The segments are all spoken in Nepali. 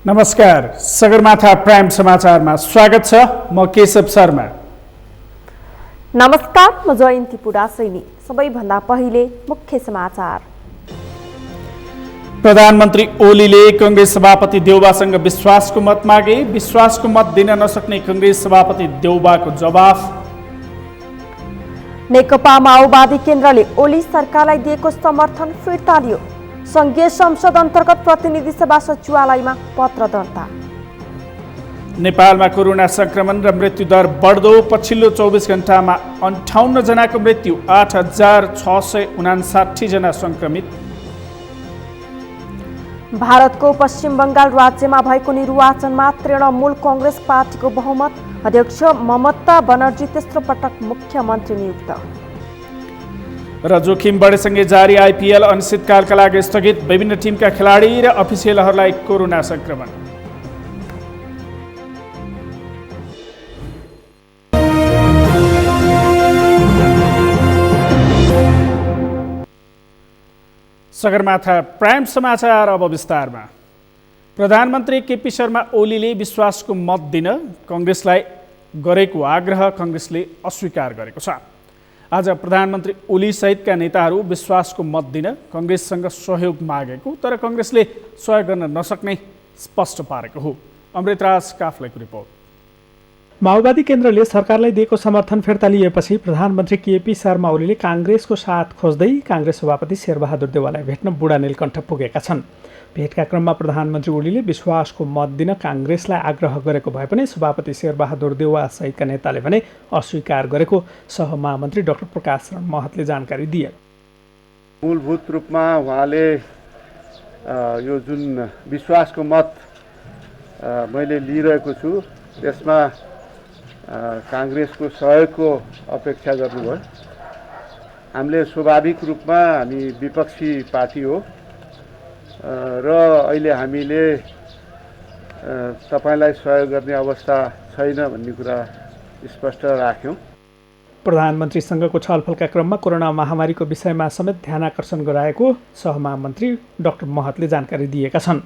नमस्कार, सगरमाथा प्राइम समाचारमा स्वागत छ। म केशव शर्मा। नमस्कार, म जयन्ती पुडासैनी। सबैभन्दा पहिले मुख्य समाचार। प्रधानमन्त्री ओलीले कांग्रेस सभापति देउबासँग विश्वासको मत मागे। विश्वासको मत दिन नसक्ने कांग्रेस सभापति देउबाको जवाफ। नेकपा माओवादी केन्द्रले ओली सरकारलाई दिएको समर्थन फिर्ता लियो। संघीय संसद अन्तर्गत प्रतिनिधि सभा सचिवालयमा पत्र दर्ता। नेपालमा कोरोना संक्रमण र मृत्युदर बढ्दो। पछिल्लो 24 घण्टामा 58 जनाको मृत्यु, 8659 जना संक्रमित। भारतको पश्चिम बङ्गाल राज्यमा भएको निर्वाचनमा तृणमूल कांग्रेस पार्टीको बहुमत। अध्यक्ष ममता बनर्जी तेस्रो पटक मुख्यमन्त्री नियुक्त। र जोखिम बढेसँगै जारी आइपिएल अनिश्चितकालका लागि स्थगित। विभिन्न टिमका खेलाडी र अफिसियलहरूलाई कोरोना संक्रमण। सगरमाथा प्राइम समाचार अब विस्तारमा। प्रधानमन्त्री केपी शर्मा ओलीले विश्वासको मत दिन कांग्रेसलाई गरेको आग्रह कांग्रेसले अस्वीकार गरेको छ। आज प्रधानमन्त्री ओली सहितका नेताहरू विश्वासको मत दिन कांग्रेससँग सहयोग मागेको, तर कांग्रेसले सहयोग गर्न नसक्ने स्पष्ट पारेको हो। अमृतराज काफ्लेको रिपोर्ट। माओवादी केन्द्रले सरकारलाई दिएको समर्थन फिर्ता लिएपछि प्रधानमन्त्री केपी शर्मा ओलीले कांग्रेसको साथ खोज्दै कांग्रेस सभापति शेरबहादुर देउवालाई भेट्न बुढा नीलकण्ठ पुगेका छन्। भेटका क्रममा प्रधानमन्त्री ओलीले विश्वासको मत दिन कांग्रेसलाई आग्रह गरेको भए पनि सभापति शेरबहादुर देउवा सहितका नेताले भने अस्वीकार गरेको सहमहामन्त्री डाक्टर प्रकाश शरण महतले जानकारी दिए। मूलभूत रूपमा उहाँले यो जुन विश्वासको मत मैले लिइरहेको छु त्यसमा कांग्रेसको सहयोगको अपेक्षा गर्नुभयो। हामीले स्वाभाविक रूपमा हामी विपक्षी पार्टी हो र अहिले हामीले तपाईलाई सहयोग गर्ने अवस्था छैन भन्ने कुरा स्पष्ट राख्यौँ। प्रधानमन्त्रीसँगको छलफलका क्रममा कोरोना महामारीको विषयमा समेत ध्यानाकर्षण गराएको सहमहामन्त्री डाक्टर महतले जानकारी दिएका छन्।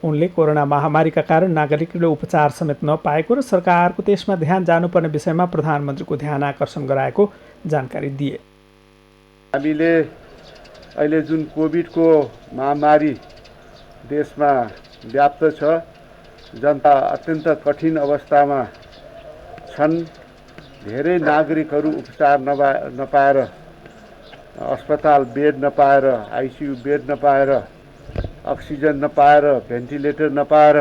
उनले कोरोना महामारीका कारण नागरिकले उपचार समेत नपाएको र सरकारको त्यसमा ध्यान जानुपर्ने विषयमा प्रधानमन्त्रीको ध्यानाकर्षण गराएको जानकारी दिए। हामीले अहिले जुन कोभिडको महामारी देशमा व्याप्त छ, जनता अत्यन्त कठिन अवस्थामा छन्। धेरै नागरिकहरू उपचार नपाएर, अस्पताल बेड नपाएर, आइसियु बेड नपाएर, अक्सिजन नपाएर, भेन्टिलेटर नपाएर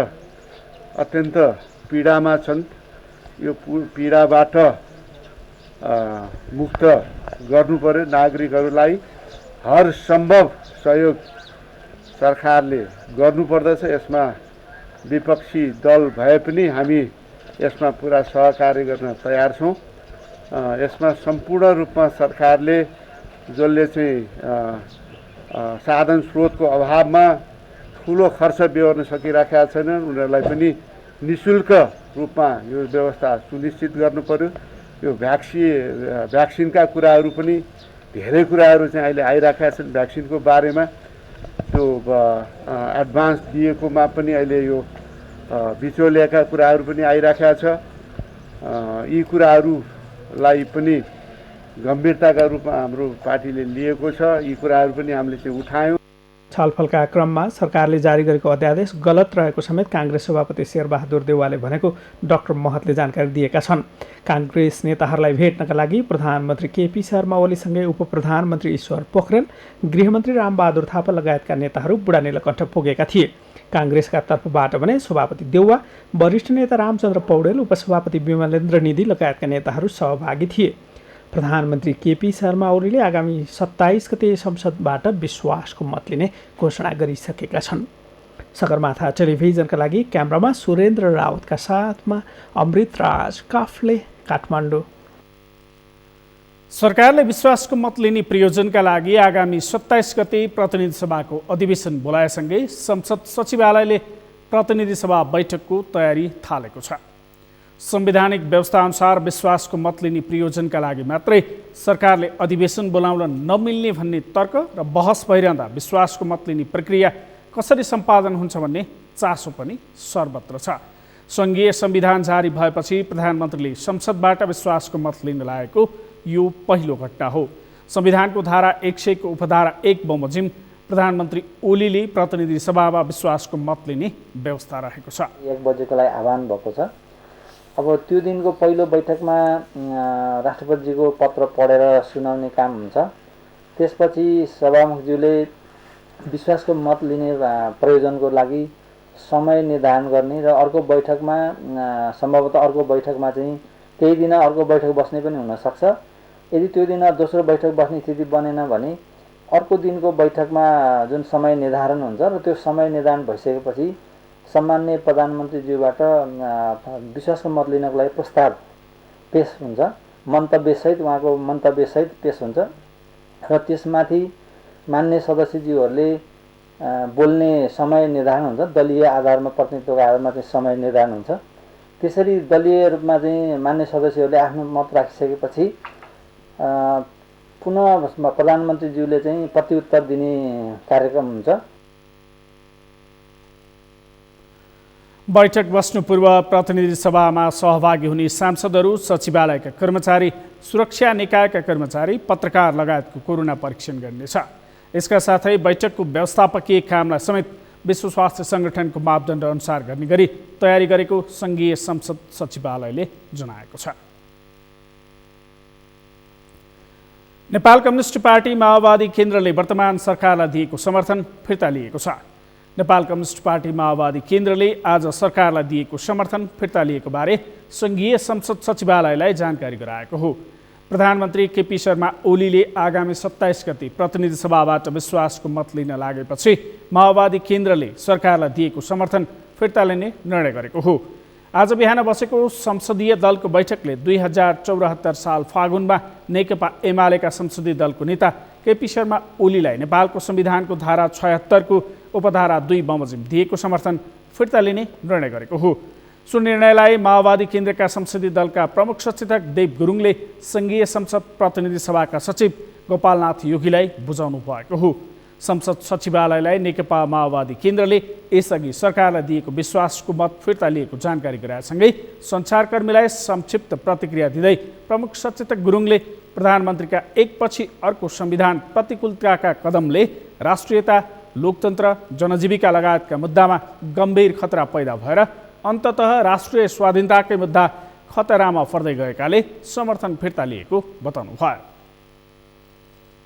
अत्यन्त पीडामा छन्। यो पीडाबाट मुक्त गर्नु पर्यो। नागरिकहरूलाई हर सम्भव सहयोग सरकारले गर्नुपर्दछ। यसमा विपक्षी दल भए पनि हामी यसमा पुरा सहकार्य गर्न तयार छौँ। यसमा सम्पूर्ण रूपमा सरकारले जसले चाहिँ साधन स्रोतको अभावमा ठुलो खर्च बेहोर्न सकिराखेका छैनन् उनीहरूलाई पनि निःशुल्क रूपमा यो व्यवस्था सुनिश्चित गर्नु पर्यो। यो भ्याक्सिनका कुराहरू पनि धेरै कुराहरू चाहिँ अहिले आइराखेका छन्। भ्याक्सिनको बारेमा त्यो एडभान्स दिएकोमा पनि अहिले यो बिचौलियाका कुराहरू पनि आइराखेका छ। यी कुराहरूलाई पनि गम्भीरताका रूपमा हाम्रो पार्टीले लिएको छ। यी कुराहरू पनि हामीले चाहिँ उठायौँ। छलफलका क्रममा सरकारले जारी गरेको अध्यादेश गलत रहेको समेत कांग्रेस सभापति शेरबहादुर देउवाले भनेको डाक्टर महतले जानकारी दिएका छन्। कांग्रेस नेताहरूलाई भेट्नका लागि प्रधानमन्त्री केपी शर्मा ओलीसँगै उपप्रधानमन्त्री ईश्वर पोखरेल, गृहमन्त्री रामबहादुर थापा लगायतका नेताहरू बुढा नीलकण्ठ पुगेका थिए। कांग्रेसका तर्फबाट भने सभापति देउवा, वरिष्ठ नेता रामचन्द्र पौडेल, उपसभापति विमलेन्द्र निधि लगायतका नेताहरू सहभागी थिए। प्रधानमन्त्री केपी शर्मा ओलीले आगामी 27 गते संसदबाट विश्वासको मत लिने घोषणा गरिसकेका छन्। सगरमाथा टेलिभिजनका लागि क्यामेरामा सुरेन्द्र राउतका साथमा अमृतराज काफ्ले, काठमाडौँ। सरकारले विश्वासको मत लिने प्रयोजनका लागि आगामी 27 गते प्रतिनिधि सभाको अधिवेशन बोलाएसँगै संसद सचिवालयले प्रतिनिधि सभा बैठकको तयारी थालेको छ। संवैधानिक व्यवस्था अनुसार विश्वासको मत लिने प्रयोजनका लागि मात्रै सरकारले अधिवेशन बोलाउन नमिल्ने भन्ने तर्क र बहस भइरहँदा विश्वासको मत लिने प्रक्रिया कसरी सम्पादन हुन्छ भन्ने चासो पनि सर्वत्र छ। सङ्घीय संविधान जारी भएपछि प्रधानमन्त्रीले संसदबाट विश्वासको मत लिन लागेको यो पहिलो घटना हो। संविधानको धारा 100 को उपधारा 1 बमोजिम प्रधानमन्त्री ओलीले प्रतिनिधि सभामा विश्वासको मत लिने व्यवस्था रहेको छ। 1 बजेको लागि आह्वान भएको छ। अब त्यो दिनको पहिलो बैठकमा राष्ट्रपतिजीको पत्र पढेर सुनाउने काम हुन्छ। त्यसपछि सभामुखज्यूले विश्वासको मत लिने प्रयोजनको लागि समय निर्धारण गर्ने र अर्को बैठकमा सम्भवतः अर्को बैठकमा चाहिँ त्यही दिन अर्को बैठक बस्ने पनि हुनसक्छ। यदि त्यो दिन दोस्रो बैठक बस्ने स्थिति बनेन भने अर्को दिनको बैठकमा जुन समय निर्धारण हुन्छ र त्यो समय निर्धारण भइसकेपछि सम्माननीय प्रधानमन्त्रीज्यूबाट विश्वासको मत लिनको लागि प्रस्ताव पेश हुन्छ। मन्तव्यसहित उहाँको मन्तव्यसहित पेश हुन्छ र त्यसमाथि मान्य सदस्यज्यूहरूले बोल्ने समय निर्धारण हुन्छ। दलीय आधारमा प्रतिनिधित्वको आधारमा चाहिँ समय निर्धारण हुन्छ। त्यसरी दलीय रूपमा चाहिँ मान्य सदस्यहरूले आफ्नो मत राखिसकेपछि पुनः प्रधानमन्त्रीज्यूले चाहिँ प्रत्युत्तर दिने कार्यक्रम हुन्छ। बैठक बस्नु पूर्व प्रतिनिधि सभामा सहभागी हुने सांसदहरू, सचिवालयका कर्मचारी, सुरक्षा निकायका कर्मचारी, पत्रकार लगायतको कोरोना परीक्षण गर्नेछ। यसका साथै बैठकको व्यवस्थापकीय कामलाई समेत विश्व स्वास्थ्य सङ्गठनको मापदण्ड अनुसार गर्ने गरी तयारी गरेको सङ्घीय संसद सचिवालयले जनाएको छ। नेपाल कम्युनिस्ट पार्टी माओवादी केन्द्रले वर्तमान सरकारलाई दिएको समर्थन फिर्ता लिएको छ। नेपाल कम्युनिस्ट पार्टी माओवादी केन्द्रले आज सरकारलाई दिएको समर्थन फिर्ता लिएको बारे सङ्घीय संसद सचिवालयलाई जानकारी गराएको हो। प्रधानमन्त्री केपी शर्मा ओलीले आगामी 27 गते प्रतिनिधि सभाबाट विश्वासको मत लिन लागेपछि माओवादी केन्द्रले सरकारलाई दिएको समर्थन फिर्ता लिने निर्णय गरेको हो। आज बिहान बसेको संसदीय दलको बैठकले 2074 साल फागुनमा नेकपा एमालेका संसदीय दलको नेता केपी शर्मा ओलीलाई नेपालको संविधानको धारा 76 को उपधारा 2 बमोजिम दिएको समर्थन फिर्ता लिने निर्णय गरेको हो। सो निर्णयलाई माओवादी केन्द्रका संसदीय दलका प्रमुख सचेतक देव गुरुङले सङ्घीय संसद प्रतिनिधि सभाका सचिव गोपालनाथ योगीलाई बुझाउनु भएको हो। संसद सचिवालयलाई नेकपा माओवादी केन्द्रले यसअघि सरकारलाई दिएको विश्वासको मत फिर्ता लिएको जानकारी गराएसँगै सञ्चारकर्मीलाई संक्षिप्त प्रतिक्रिया दिँदै प्रमुख सचेतक गुरुङले प्रधानमन्त्रीका एकपछि अर्को संविधान प्रतिकूलताका कदमले राष्ट्रियता, लोकतन्त्र, जनजीविका लगायतका मुद्दामा गम्भीर खतरा पैदा भएर अन्ततः राष्ट्रिय स्वाधीनताकै मुद्दा खतरामा पर्दै गएकाले समर्थन फिर्ता लिएको बताउनुभयो।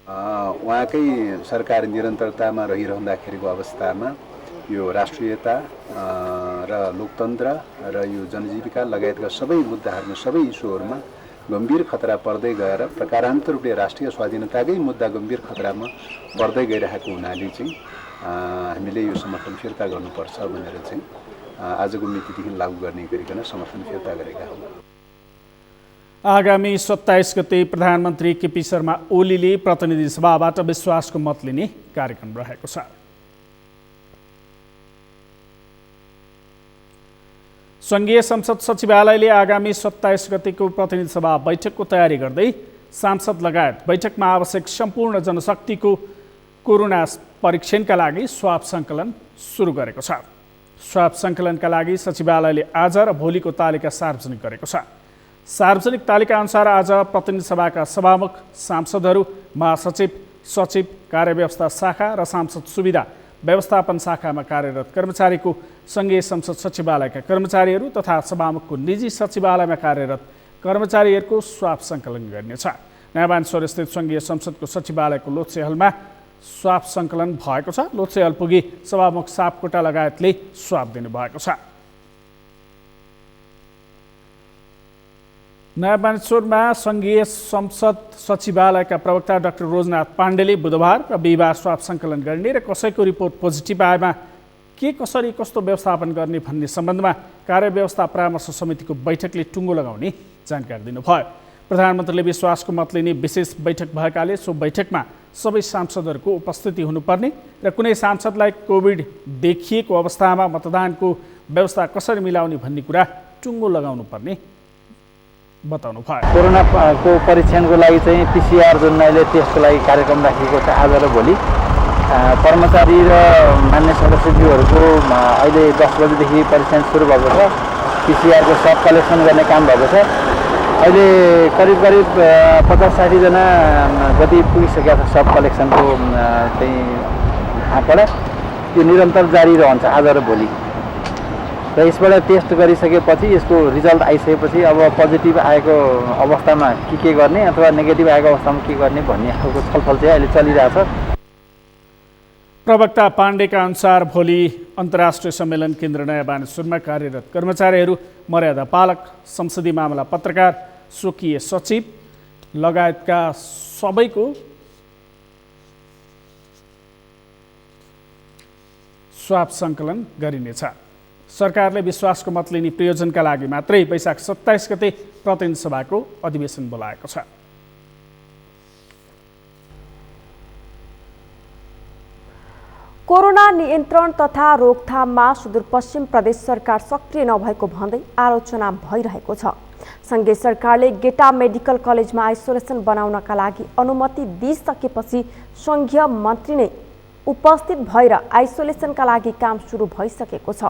उहाँकै सरकार निरन्तरतामा रहिरहँदाखेरिको अवस्थामा यो राष्ट्रियता र लोकतन्त्र र यो जनजीविका लगायतका सबै मुद्दाहरूमा, सबै इस्युहरूमा गम्भीर खतरा पर्दै गएर प्रकारान्तर रूपले राष्ट्रिय स्वाधीनताकै मुद्दा गम्भीर खतरामा पर्दै गइरहेको हुनाले चाहिँ हामीले यो समर्थन फिर्ता गर्नुपर्छ भनेर चाहिँ आजको मितिदेखि लागू गर्ने गरिकन समर्थन फिर्ता गरेका हौँ। आगामी 27 गते प्रधानमन्त्री केपी शर्मा ओलीले प्रतिनिधि सभाबाट विश्वासको मत लिने कार्यक्रम रहेको छ। सङ्घीय संसद सचिवालयले आगामी 27 गतेको प्रतिनिधि सभा बैठकको तयारी गर्दै सांसद लगायत बैठकमा आवश्यक सम्पूर्ण जनशक्तिको कोरोना परीक्षणका लागि स्वाब सङ्कलन सुरु गरेको छ। स्वाब सङ्कलनका लागि सचिवालयले आज र भोलिको तालिका सार्वजनिक गरेको छ। सार्वजनिक तालिका अनुसार आज प्रतिनिधि सभाका सभामुख, सांसदहरू, महासचिव, सचिव, कार्यव्यवस्था शाखा र सांसद सुविधा व्यवस्थापन शाखामा कार्यरत कर्मचारीको सङ्घीय संसद सचिवालयका कर्मचारीहरू तथा सभामुखको निजी सचिवालयमा कार्यरत कर्मचारीहरूको स्वाब सङ्कलन गर्नेछ। नयाँ स्थित सङ्घीय संसदको सचिवालयको लोत्से हलमा स्वाब सङ्कलन भएको छ। लोत्से हल पुगी सभामुख सापकोटा लगायतले स्वाब दिनुभएको छ। नयाँ बानेश्वरमा सङ्घीय संसद सचिवालयका प्रवक्ता डाक्टर रोजनाथ पाण्डेले बुधबार र बिहिबार स्वाब सङ्कलन गर्ने र कसैको रिपोर्ट पोजिटिभ आएमा के कसरी कस्तो व्यवस्थापन गर्ने भन्ने सम्बन्धमा कार्यव्यवस्था परामर्श समितिको बैठकले टुङ्गो लगाउने जानकारी दिनुभयो। प्रधानमन्त्रीले विश्वासको मत लिने विशेष बैठक भएकाले सो बैठकमा सबै सांसदहरूको उपस्थिति हुनुपर्ने र कुनै सांसदलाई कोभिड देखिएको अवस्थामा मतदानको व्यवस्था कसरी मिलाउने भन्ने कुरा टुङ्गो लगाउनु पर्ने बताउनु भयो। कोरोनाको परीक्षणको लागि चाहिँ PCR जुन अहिले टेस्टको लागि कार्यक्रम राखिएको छ आज र भोलि कर्मचारी र मान्य सदस्यज्यूहरूको अहिले 10 बजेदेखि परीक्षण सुरु भएको छ। PCR को सब कलेक्सन गर्ने काम भएको छ। अहिले करिब 50-60 जना जति पुगिसकेका छ सब कलेक्सनको चाहिँ आँकडा। त्यो निरन्तर जारी रहन्छ आज र भोलि। र यसबाट टेस्ट गरिसकेपछि यसको रिजल्ट आइसकेपछि अब पोजिटिभ आएको अवस्थामा के गर्ने अथवा नेगेटिभ आएको अवस्थामा के गर्ने भन्ने खालको छलफल चाहिँ अहिले चलिरहेछ। प्रवक्ता पाण्डेका अनुसार भोलि अन्तर्राष्ट्रिय सम्मेलन केन्द्र नयाँ बानेश्वरमा कार्यरत कर्मचारीहरू, मर्यादा पालक, संसदीय मामला पत्रकार, स्वकीय सचिव लगायतका सबैको स्वाब सङ्कलन गरिनेछ। सरकारले विश्वासको मत लिने प्रयोजनका लागि मात्रै वैशाख 27 गते प्रतिनिधि सभाको अधिवेशन बोलाएको छ। कोरोना नियन्त्रण तथा रोकथाममा सुदूरपश्चिम प्रदेश सरकार सक्रिय नभएको भन्दै आलोचना भइरहेको छ। सङ्घीय सरकारले गेटा मेडिकल कलेजमा आइसोलेसन बनाउनका लागि अनुमति दिइसकेपछि सङ्घीय मन्त्री नै उपस्थित भएर आइसोलेसनका लागि काम सुरु भइसकेको छ।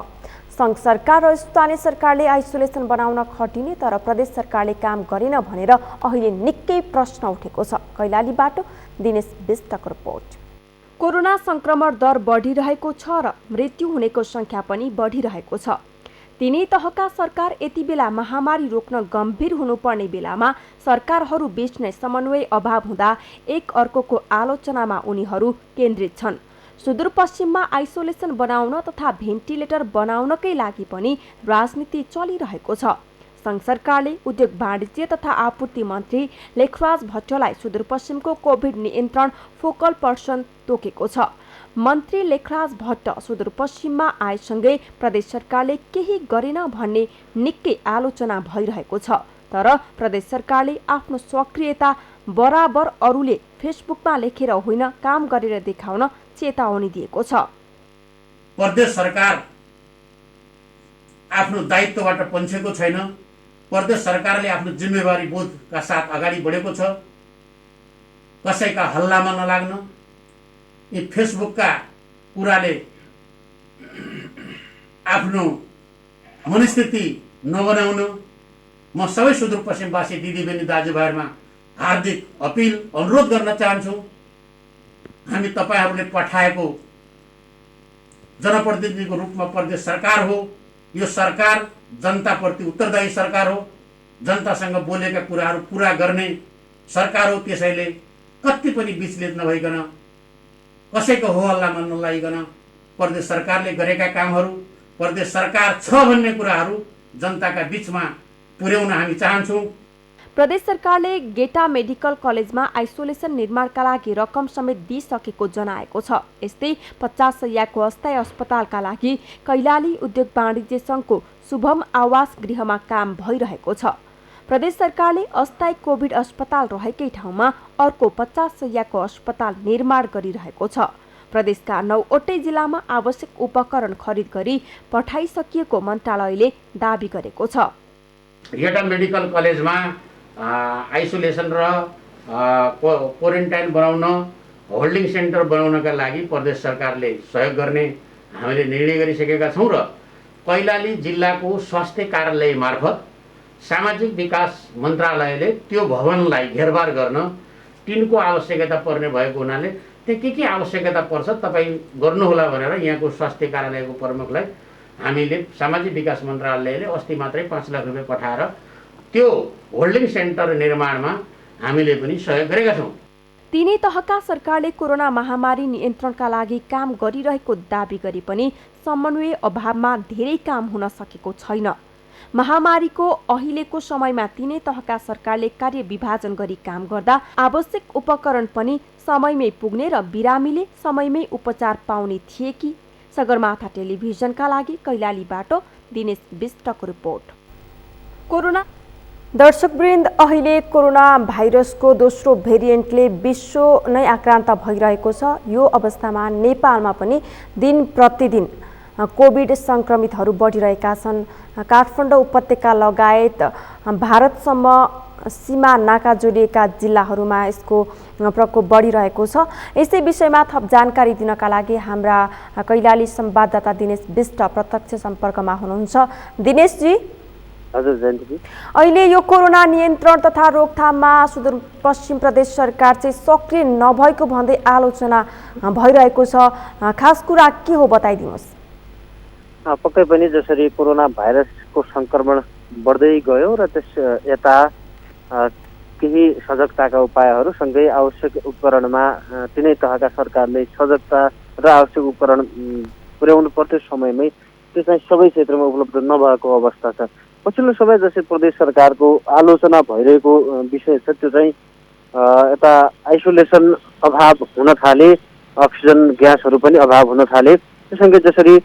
सङ्घ सरकार र स्थानीय सरकारले आइसोलेसन बनाउन खटिने तर प्रदेश सरकारले काम गरेन भनेर अहिले निकै प्रश्न उठेको छ। कैलालीबाट दिनेश बिष्टको रिपोर्ट। कोरोना संक्रमण दर बढिरहेको छ र मृत्यु हुनेको संख्या पनि बढिरहेको छ। तिनै तहका सरकार यति बेला महामारी रोक्न गम्भीर हुनुपर्ने बेलामा सरकारहरू बीच नै समन्वय अभाव हुँदा एक अर्कोको आलोचनामा उनीहरू केन्द्रित छन्। सुदूरपश्चिममा आइसोलेसन बनाउन तथा भेन्टिलेटर बनाउनकै लागि पनि राजनीति चलिरहेको छ। सङ्घ सरकारले उद्योग वाणिज्य तथा आपूर्ति मन्त्री लेखराज भट्टलाई सुदूरपश्चिमको कोभिड नियन्त्रण फोकल पर्सन तोकेको छ। मन्त्री लेखराज भट्ट सुदूरपश्चिममा आएसँगै प्रदेश सरकारले केही गरेन भन्ने निकै आलोचना भइरहेको छ। तर प्रदेश सरकारले आफ्नो सक्रियता बराबर अरूले फेसबुकमा लेखेर होइन काम गरेर देखाउन चेतावनी दिएको छ। प्रदेश सरकार आफ्नो दायित्वबाट पन्छेको छैन। प्रदेश सरकारले आफ्नो जिम्मेवारी बोधका साथ अगाडि बढेको छ। कसैका हल्लामा नलाग्न, यी फेसबुकका कुराले आफ्नो मनस्थिति नबनाउन म सबै सुदूरपश्चिमवासी दिदीबहिनी दाजुभाइहरूमा हार्दिक अपिल अनुरोध गर्न चाहन्छु। हामी तपाईहरूले पठाएको जनप्रतिनिधिको रूपमा प्रदेश सरकार हो। यो सरकार जनताप्रति उत्तरदायी सरकार हो। जनतासँग बोलेका कुराहरू पूरा गर्ने सरकार हो। त्यसैले कति पनि विचलित नभइकन, कसैको हो हल्लामा नलागिकन प्रदेश सरकारले गरेका कामहरू, प्रदेश सरकार छ भन्ने कुराहरू जनताका बीचमा पुर्याउन हामी चाहन्छौँ। प्रदेश सरकारले गेटा मेडिकल कलेजमा आइसोलेसन निर्माणका लागि रकम समेत दिइसकेको जनाएको छ। यस्तै 50 शय्याको अस्थायी अस्पतालका लागि कैलाली उद्योग वाणिज्य सङ्घको शुभम आवास गृहमा काम भइरहेको छ। प्रदेश सरकारले अस्थायी कोभिड अस्पताल रहेकै ठाउँमा अर्को 50 शय्याको अस्पताल निर्माण गरिरहेको छ। प्रदेशका 9वटै जिल्लामा आवश्यक उपकरण खरिद गरी पठाइसकिएको मन्त्रालयले दाबी गरेको छ। गेटा मेडिकल कलेजमा आइसोलेसन र क्वारेन्टाइन बनाउन, होल्डिङ सेन्टर बनाउनका लागि प्रदेश सरकारले सहयोग गर्ने हामीले निर्णय गरिसकेका छौँ र कैलाली जिल्लाको स्वास्थ्य कार्यालय मार्फत सामाजिक विकास मन्त्रालयले त्यो भवनलाई घेरबार गर्न टिनको आवश्यकता पर्ने भएको हुनाले त्यहाँ के आवश्यकता पर्छ तपाईँ गर्नुहोला भनेर यहाँको स्वास्थ्य कार्यालयको प्रमुखलाई हामीले सामाजिक विकास मन्त्रालयले अस्ति मात्रै 5 लाख रुपियाँ पठाएर त्यो होल्डिङ सेन्टर निर्माणमा हामीले पनि सहयोग गरेका छौँ। तिनै तहका सरकारले कोरोना महामारी नियन्त्रणका लागि काम गरिरहेको दाबी गरे पनि समन्वय अभावमा धेरै काम हुन सकेको छैन। महामारीको अहिलेको समयमा तिनै तहका सरकारले कार्य विभाजन गरी काम गर्दा आवश्यक उपकरण पनि समयमै पुग्ने र बिरामीले समयमै उपचार पाउने थिए कि? सगरमाथा टेलिभिजनका लागि कैलालीबाट दिनेश बिष्टको रिपोर्ट। कोरोना दर्शकवृन्द, अहिले कोरोना भाइरसको दोस्रो भेरिएन्टले विश्व नै आक्रान्त भइरहेको छ। यो अवस्थामा नेपालमा पनि दिन प्रतिदिन कोभिड सङ्क्रमितहरू बढिरहेका छन्। काठमाडौँ उपत्यका लगायत भारतसम्म सीमा नाका जोडिएका जिल्लाहरूमा यसको प्रकोप बढिरहेको छ। यसै विषयमा थप जानकारी दिनका लागि हाम्रा कैलाली संवाददाता दिनेश विष्ट प्रत्यक्ष सम्पर्कमा हुनुहुन्छ। दिनेशजी, हजुर जयन्तीजी, अहिले यो कोरोना नियन्त्रण तथा रोकथाममा सुदूरपश्चिम प्रदेश सरकार चाहिँ सक्रिय नभएको भन्दै आलोचना भइरहेको छ। खास कुरा के हो बताइदिनुहोस्। पक्कै पनि जसरी कोरोना भाइरसको सङ्क्रमण बढ्दै गयो र त्यस यता केही सजगताका उपायहरू सँगै आवश्यक उपकरणमा तिनै तहका सरकारले सजगता र आवश्यक उपकरण पुर्याउनु पर्थ्यो समयमै, त्यो चाहिँ सबै क्षेत्रमा उपलब्ध नभएको अवस्था छ। पछिल्लो समय जसरी प्रदेश सरकारको आलोचना भइरहेको विषय छ त्यो चाहिँ यता आइसोलेसन अभाव हुन थाले, अक्सिजन ग्यासहरू पनि अभाव हुन थाले। त्यससँगै जसरी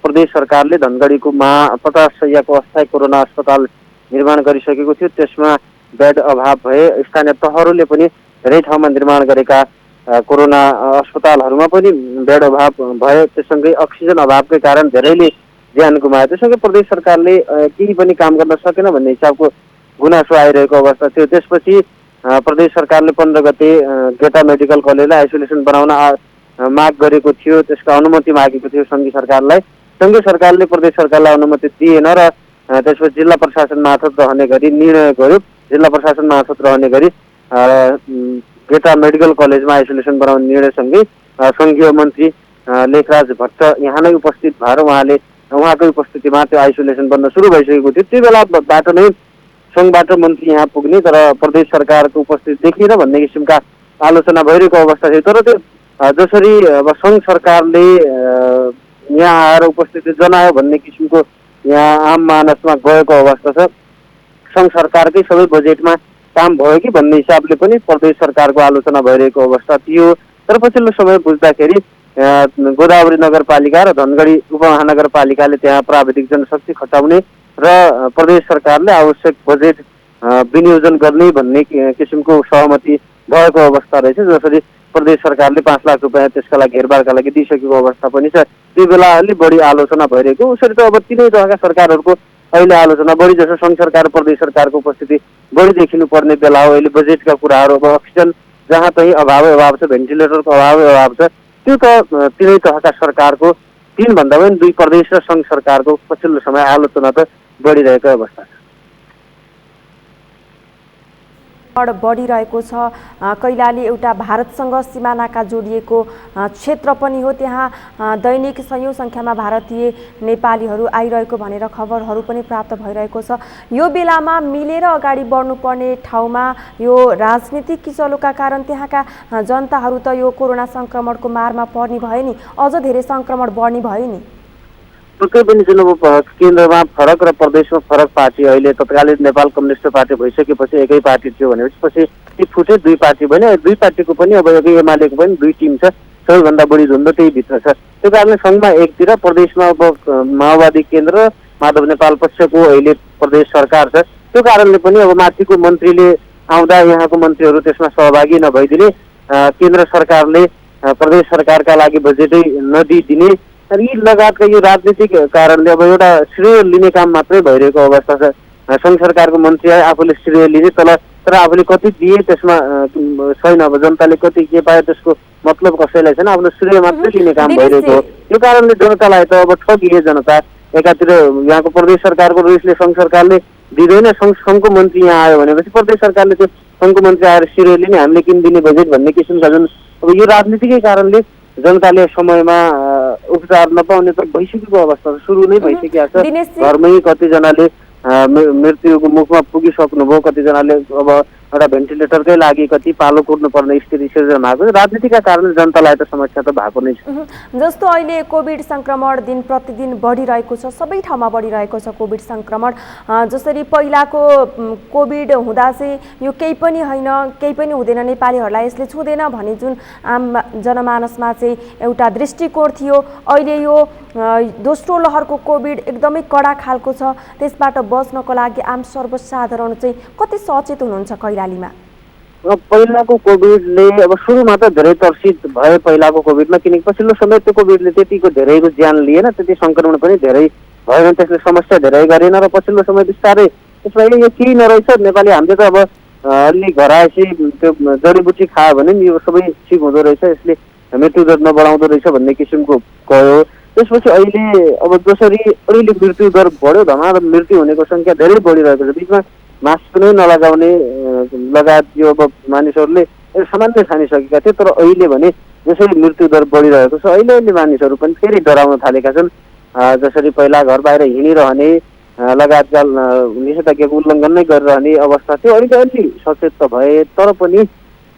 प्रदेश सरकारले धनगढीको 50 शय्याको अस्थायी कोरोना अस्पताल निर्माण गरिसकेको थियो, त्यसमा बेड अभाव भए। स्थानीय तहहरूले पनि धेरै ठाउँमा निर्माण गरेका कोरोना अस्पतालहरूमा पनि बेड अभाव भयो। त्यससँगै अक्सिजन अभावकै कारण धेरैले ज्यान गुमायो। त्यससँगै प्रदेश सरकारले केही पनि काम गर्न सकेन भन्ने हिसाबको गुनासो आइरहेको अवस्था थियो। त्यसपछि प्रदेश सरकारले 15 गते गेटा मेडिकल कलेजलाई आइसोलेसन बनाउन माग गरेको थियो, त्यसको अनुमति मागेको थियो सङ्घीय सरकारलाई। सङ्घीय सरकारले प्रदेश सरकारलाई अनुमति दिएन र त्यसपछि जिल्ला प्रशासन मार्फत रहने गरी निर्णय गर्यो। जिल्ला प्रशासन मार्फत रहने गरी गेटा मेडिकल कलेजमा आइसोलेसन बनाउने निर्णयसँगै सङ्घीय मन्त्री लेखराज भट्ट यहाँ नै उपस्थित भएर उहाँकै उपस्थितिमा त्यो आइसोलेसन बन्न सुरु भइसकेको थियो। त्यो बेलाबाट नै सङ्घबाट मन्त्री यहाँ पुग्ने तर प्रदेश सरकारको उपस्थिति देखिएन भन्ने किसिमका आलोचना भइरहेको अवस्था थियो। तर त्यो जसरी अब सङ्घ सरकारले यहाँ आएर उपस्थिति जनायो भन्ने किसिमको यहाँ आम मानसमा गएको अवस्था छ। सङ्घ सरकारकै सबै बजेटमा काम भयो कि भन्ने हिसाबले पनि प्रदेश सरकारको आलोचना भइरहेको अवस्था थियो। तर पछिल्लो समय बुझ्दाखेरि गोदावरी नगरपालिका र धनगढी उपमहानगरपालिकाले त्यहाँ प्राविधिक जनशक्ति खटाउने र प्रदेश सरकारले आवश्यक बजेट विनियोजन गर्ने भन्ने किसिमको सहमति भएको अवस्था रहेछ। जसरी प्रदेश सरकारले 5 लाख रुपियाँ त्यसका लागि हेरबारका लागि दिइसकेको अवस्था पनि छ। त्यो बेला अलिक बढी आलोचना भइरहेको। उसरी त अब तिनै तहका सरकारहरूको अहिले आलोचना बढी जसो सङ्घ सरकार र प्रदेश सरकारको उपस्थिति बढी देखिनु पर्ने बेला हो। अहिले बजेटका कुराहरू, अब अक्सिजन जहाँ चाहिँ अभाव छ, भेन्टिलेटरको अभाव छ, त्यो त तिनै तहका सरकारको 3 भन्दा पनि 2 प्रदेश र सङ्घ सरकारको पछिल्लो समय आलोचना त बढिरहेको अवस्था छ। बढिरहेको छ। कैलाली एउटा भारतसँग सिमानाका जोडिएको क्षेत्र पनि हो। त्यहाँ दैनिक सयौं सङ्ख्यामा भारतीय नेपालीहरू आइरहेको भनेर खबरहरू पनि प्राप्त भइरहेको छ। यो बेलामा मिलेर अगाडि बढ्नुपर्ने ठाउँमा यो राजनीतिक किचलोका कारण त्यहाँका जनताहरू त यो कोरोना सङ्क्रमणको मारमा पर्ने भए नि, अझ धेरै सङ्क्रमण बढ्ने भयो नि। पक्कै पनि जुन अब केन्द्रमा फरक र प्रदेशमा फरक पार्टी अहिले तत्कालीन नेपाल कम्युनिस्ट पार्टी भइसकेपछि एकै पार्टी थियो भनेपछि पछि ती फुटे 2 पार्टी बन्यो। 2 पार्टीको पनि अब एकै एमालेको पनि 2 टिम छ। सबैभन्दा बढी झुन्ड त्यही भित्र छ। त्यो कारणले सङ्घमा एकतिर, प्रदेशमा अब माओवादी केन्द्र र माधव नेपाल पक्षको अहिले प्रदेश सरकार छ। त्यो कारणले पनि अब माथिको मन्त्रीले आउँदा यहाँको मन्त्रीहरू त्यसमा सहभागी नभइदिने, केन्द्र सरकारले प्रदेश सरकारका लागि बजेटै नदिइदिने, यी लगायतका यो राजनीतिक कारणले अब एउटा श्रेय लिने काम मात्रै भइरहेको अवस्था छ। सङ्घ सरकारको मन्त्री आफूले श्रेय लिने, तर आफूले कति दिए त्यसमा छैन। अब जनताले कति के पायो त्यसको मतलब कसैलाई छैन, आफ्नो श्रेय मात्रै लिने काम भइरहेको हो। यो कारणले जनतालाई त अब ठगिए जनता। एकातिर यहाँको प्रदेश सरकारको रिसले सङ्घ सरकारले दिँदैन, सङ्घको मन्त्री यहाँ आयो भनेपछि प्रदेश सरकारले त्यो सङ्घको मन्त्री आएर श्रेय लिने, हामीले किन दिने बजेट भन्ने किसिमका जुन अब यो राजनीतिकै कारणले जनताले समयमा उपचार नपाउने त भइसकेको अवस्था सुरु नै भइसकेको छ। घरमै कतिजनाले मृत्युको मुखमा पुगिसक्नुभयो, कतिजनाले अब एउटा भेन्टिलेटरकै लागि कति पालो कुर्नुपर्ने स्थिति सिर्जना भएको। राजनीतिका कारणले जनतालाई त समस्या त भएको नै छ। जस्तो अहिले कोभिड सङ्क्रमण दिन प्रतिदिन बढिरहेको छ, सबै ठाउँमा बढिरहेको छ कोभिड सङ्क्रमण। जसरी पहिलाको कोभिड हुँदा चाहिँ यो केही पनि होइन, केही पनि हुँदैन, नेपालीहरूलाई यसले छुँदैन भन्ने जुन आम जनमानसमा चाहिँ एउटा दृष्टिकोण थियो, अहिले यो दोस्रो लहरको कोभिड एकदमै कडा खालको छ। त्यसबाट बच्नको लागि आम सर्वसाधारण चाहिँ कति सचेत हुनुहुन्छ कैलालीमा? पहिलाको कोभिडले अब सुरुमा त धेरै चर्चित भयो पहिलाको कोभिडमा, किनकि पछिल्लो समय त्यो कोभिडले त्यतिको धेरैको ज्यान लिएन, त्यति सङ्क्रमण पनि धेरै भएन, त्यसले समस्या धेरै गरेन र पछिल्लो समय बिस्तारै त्यसमा यो केही नरहेछ नेपाली हामीले त अब अलि घराएसी त्यो जडीबुटी खायो भने नि यो सबै ठिक हुँदो रहेछ, यसले मृत्युदर नबढाउँदो रहेछ भन्ने किसिमको गयो। त्यसपछि अहिले अब जसरी अलिअलि मृत्यु दर बढ्यो, धमाधम मृत्यु हुनेको सङ्ख्या धेरै बढिरहेको छ। बिचमा मास्क नै नलगाउने लगायत यो अब मानिसहरूले सामान्य ठानिसकेका थिए, तर अहिले भने जसरी मृत्यु दर बढिरहेको छ अहिले मानिसहरू पनि फेरि डराउन थालेका छन्। जसरी पहिला घर बाहिर हिँडिरहने लगायतका निषेधाज्ञाको उल्लङ्घन नै गरिरहने अवस्था थियो, अलि सचेत त भए तर पनि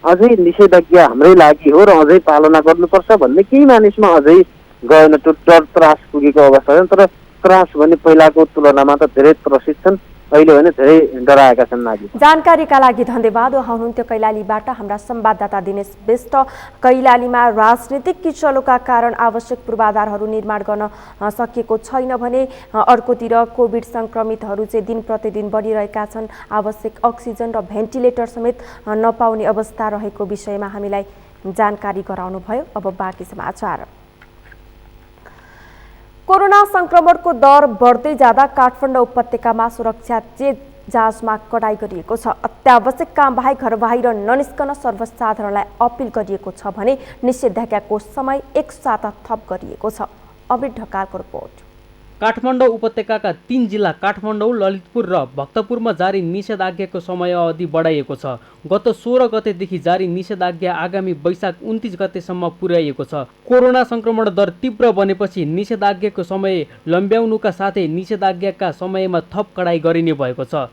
अझै निषेधाज्ञा हाम्रै लागि हो र अझै पालना गर्नुपर्छ भन्ने केही मानिसमा अझै गएन। त्यो डर त्रास पुगेको अवस्था छ। तर त्रास भने पहिलाको तुलनामा त धेरै त्रसित छन्, अहिले भने धेरै डराएका छन्। लागि जानकारीका लागि धन्यवाद। उहाँ हुनुहुन्थ्यो कैलालीबाट हाम्रा संवाददाता दिनेश विष्ट। कैलालीमा राजनीतिक किचलोका कारण आवश्यक पूर्वाधारहरू निर्माण गर्न सकिएको छैन भने अर्कोतिर कोभिड सङ्क्रमितहरू चाहिँ दिन प्रतिदिन बढिरहेका छन्। आवश्यक अक्सिजन र भेन्टिलेटर समेत नपाउने अवस्था रहेको विषयमा हामीलाई जानकारी गराउनुभयो। अब बाँकी समाचार। कोरोना संक्रमणको दर बढ्दै जाँदा काठमाडौँ उपत्यकामा सुरक्षा जाँचमा कडाई गरिएको छ। अत्यावश्यक काम बाहेक घर बाहिर ननिस्कन सर्वसाधारणलाई अपिल गरिएको छ भने निषेधाज्ञाको समय एक साता थप गरिएको छ। अमृत ढकालको रिपोर्ट। काठमाडौँ उपत्यकाका 3 जिल्ला काठमाडौँ, ललितपुर र भक्तपुरमा जारी निषेधाज्ञाको समय अवधि बढाइएको छ। गत 16 गतेदेखि जारी निषेधाज्ञा आगामी वैशाख 29 गतेसम्म पुर्याइएको छ। कोरोना संक्रमण दर तीव्र बनेपछि निषेधाज्ञाको समय लम्ब्याउनुका साथै निषेधाज्ञाका समयमा थप कडाई गरिने भएको छ।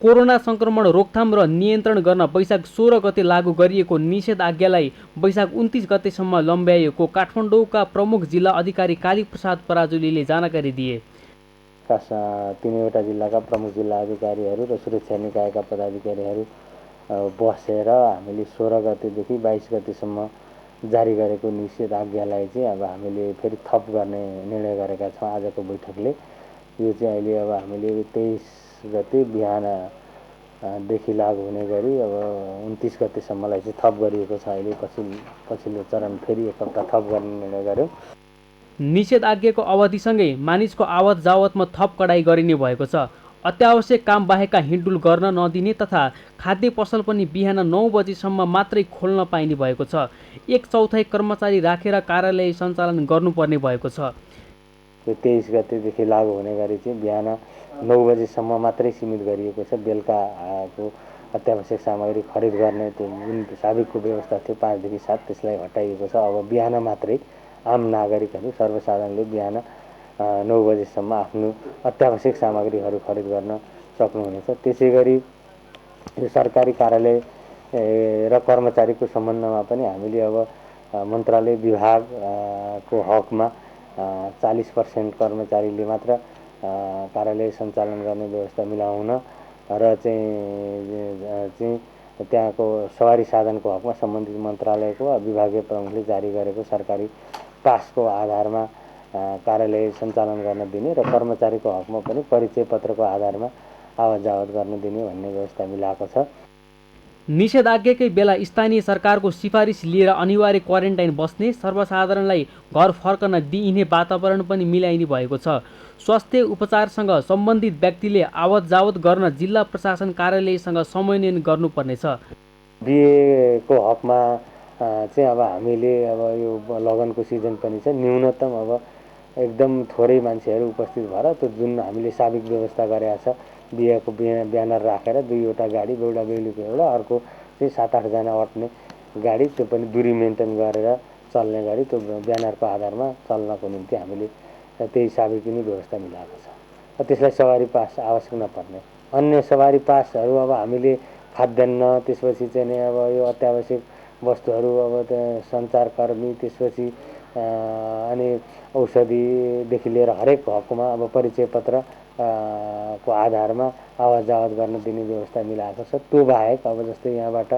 कोरोना संक्रमण रोकथाम र नियन्त्रण गर्न वैशाख 16 गते लागू गरिएको निषेधाज्ञालाई वैशाख 29 गतेसम्म लम्ब्याइएको काठमाडौँका प्रमुख जिल्ला अधिकारी कालीप्रसाद पराजुलीले जानकारी दिए। तीनवटा जिल्लाका प्रमुख जिल्ला अधिकारीहरू र सुरक्षा निकायका पदाधिकारीहरू बसेर हामीले 16 गतेदेखि 22 गतेसम्म जारी गरेको निषेधाज्ञालाई चाहिँ अब हामीले फेरि थप गर्ने निर्णय गरेका छौँ आजको बैठकले। यो चाहिँ अहिले अब हामीले 23 गते बिहानदेखि लागू हुने गरी अब 29 गतेसम्मलाई चाहिँ थप गरिएको छ। अहिले पछिल्लो चरण फेरि एक हप्ता थप गर्ने निर्णय गर्यो। निषेधाज्ञाको अवधिसँगै मानिसको आवत जावतमा थप कडाई गरिने भएको छ। अत्यावश्यक काम बाहेकका हिँडडुल गर्न नदिने तथा खाद्य पसल पनि बिहान 9 बजेसम्म मात्रै खोल्न पाइने भएको छ। 1/4 कर्मचारी राखेर कार्यालय सञ्चालन गर्नुपर्ने भएको छ। 23 गतेदेखि लागू हुने गरी चाहिँ बिहान 9 बजेसम्म मात्रै सीमित गरिएको छ। बेलुकाको अत्यावश्यक सामग्री खरिद गर्ने त्यो जुन साबिकको व्यवस्था थियो 5 देखि 7 त्यसलाई हटाइएको छ। अब बिहान मात्रै आम नागरिकहरू सर्वसाधारणले बिहान 9 बजेसम्म आफ्नो अत्यावश्यक सामग्रीहरू खरिद गर्न सक्नुहुनेछ। त्यसै गरी यो सरकारी कार्यालय र कर्मचारीको सम्बन्धमा पनि हामीले अब मन्त्रालय विभागको हकमा 40% कर्मचारीले मात्र कार्यालय सञ्चालन गर्ने व्यवस्था मिलाउन र चाहिँ त्यहाँको सवारी साधनको हकमा सम्बन्धित मन्त्रालयको विभागीय प्रमुखले जारी गरेको सरकारी पासको आधारमा कार्यालय सञ्चालन गर्न दिने र कर्मचारीको हकमा पनि परिचय पत्रको आधारमा आवत जावत गर्न दिने भन्ने व्यवस्था मिलाएको छ। निषेधाज्ञाकै बेला स्थानीय सरकारको सिफारिस लिएर अनिवार्य क्वारेन्टाइन बस्ने, सर्वसाधारणलाई घर फर्कन दिइने वातावरण पनि मिलाइने भएको छ। स्वास्थ्य उपचारसँग सम्बन्धित व्यक्तिले आवत जावत गर्न जिल्ला प्रशासन कार्यालयसँग समन्वयन गर्नुपर्नेछ। बिहेको हकमा चाहिँ अब हामीले अब यो लगनको सिजन पनि छ, न्यूनतम अब एकदम थोरै मान्छेहरू उपस्थित भएर त्यो जुन हामीले साबिक व्यवस्था गरेका छ बिहेको ब्यानर राखेर 2वटा गाडी एउटा बेलुका एउटा अर्को चाहिँ 7-8 जना अट्ने गाडी त्यो पनि दूरी मेन्टेन गरेर चल्ने गरी त्यो ब्यानरको आधारमा चल्नको निम्ति हामीले त्यही साबिक नै व्यवस्था मिलाएको छ। त्यसलाई सवारी पास आवश्यक नपर्ने। अन्य सवारी पासहरू अब हामीले खाद्यान्न त्यसपछि चाहिँ अब यो अत्यावश्यक वस्तुहरू अब सञ्चारकर्मी त्यसपछि अनि औषधिदेखि लिएर हरेक हकमा अब परिचय पत्र को आधारमा आवत जावत गर्न दिने व्यवस्था मिलाएको छ। त्यो बाहेक अब जस्तै यहाँबाट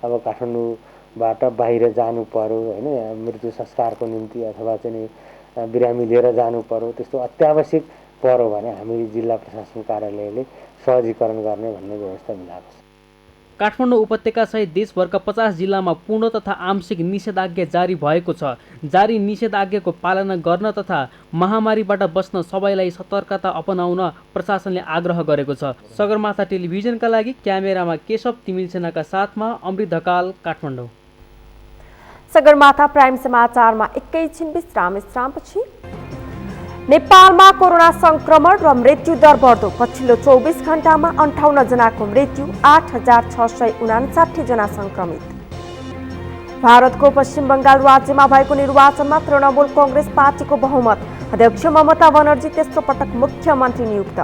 अब काठमाडौँबाट बाहिर जानु पर्यो हैन, मृत्यु संस्कारको निम्ति अथवा चाहिँ बिरामी लिएर जानु पर्यो, त्यस्तो अत्यावश्यक पर्यो भने हामी जिल्ला प्रशासन कार्यालयले सहजीकरण गर्ने भन्ने व्यवस्था मिलाएको छ। काठमाडौँ उपत्यकासहित देशभरका 50 जिल्लामा पूर्ण तथा आंशिक निषेधाज्ञा जारी भएको छ। जारी निषेधाज्ञाको पालना गर्न तथा महामारीबाट बच्न सबैलाई सतर्कता अपनाउन प्रशासनले आग्रह गरेको छ। सगरमाथा टेलिभिजनका लागि क्यामेरामा केशव तिमिलसेनाका साथमा अमृत ढकाल, काठमाडौँ। सगरमाथा प्राइम समाचारमा एकैछिन विश्रामपछि नेपालमा कोरोना संक्रमण र मृत्यु दर बढ्दो। पछिल्लो 24 घण्टामा 58 जनाको मृत्यु, 8659 जना संक्रमित। भारतको पश्चिम बंगाल राज्यमा भएको निर्वाचनमा तृणमूल कांग्रेस पार्टीको बहुमत। अध्यक्ष ममता बनर्जी तेस्रो पटक मुख्यमन्त्री नियुक्त।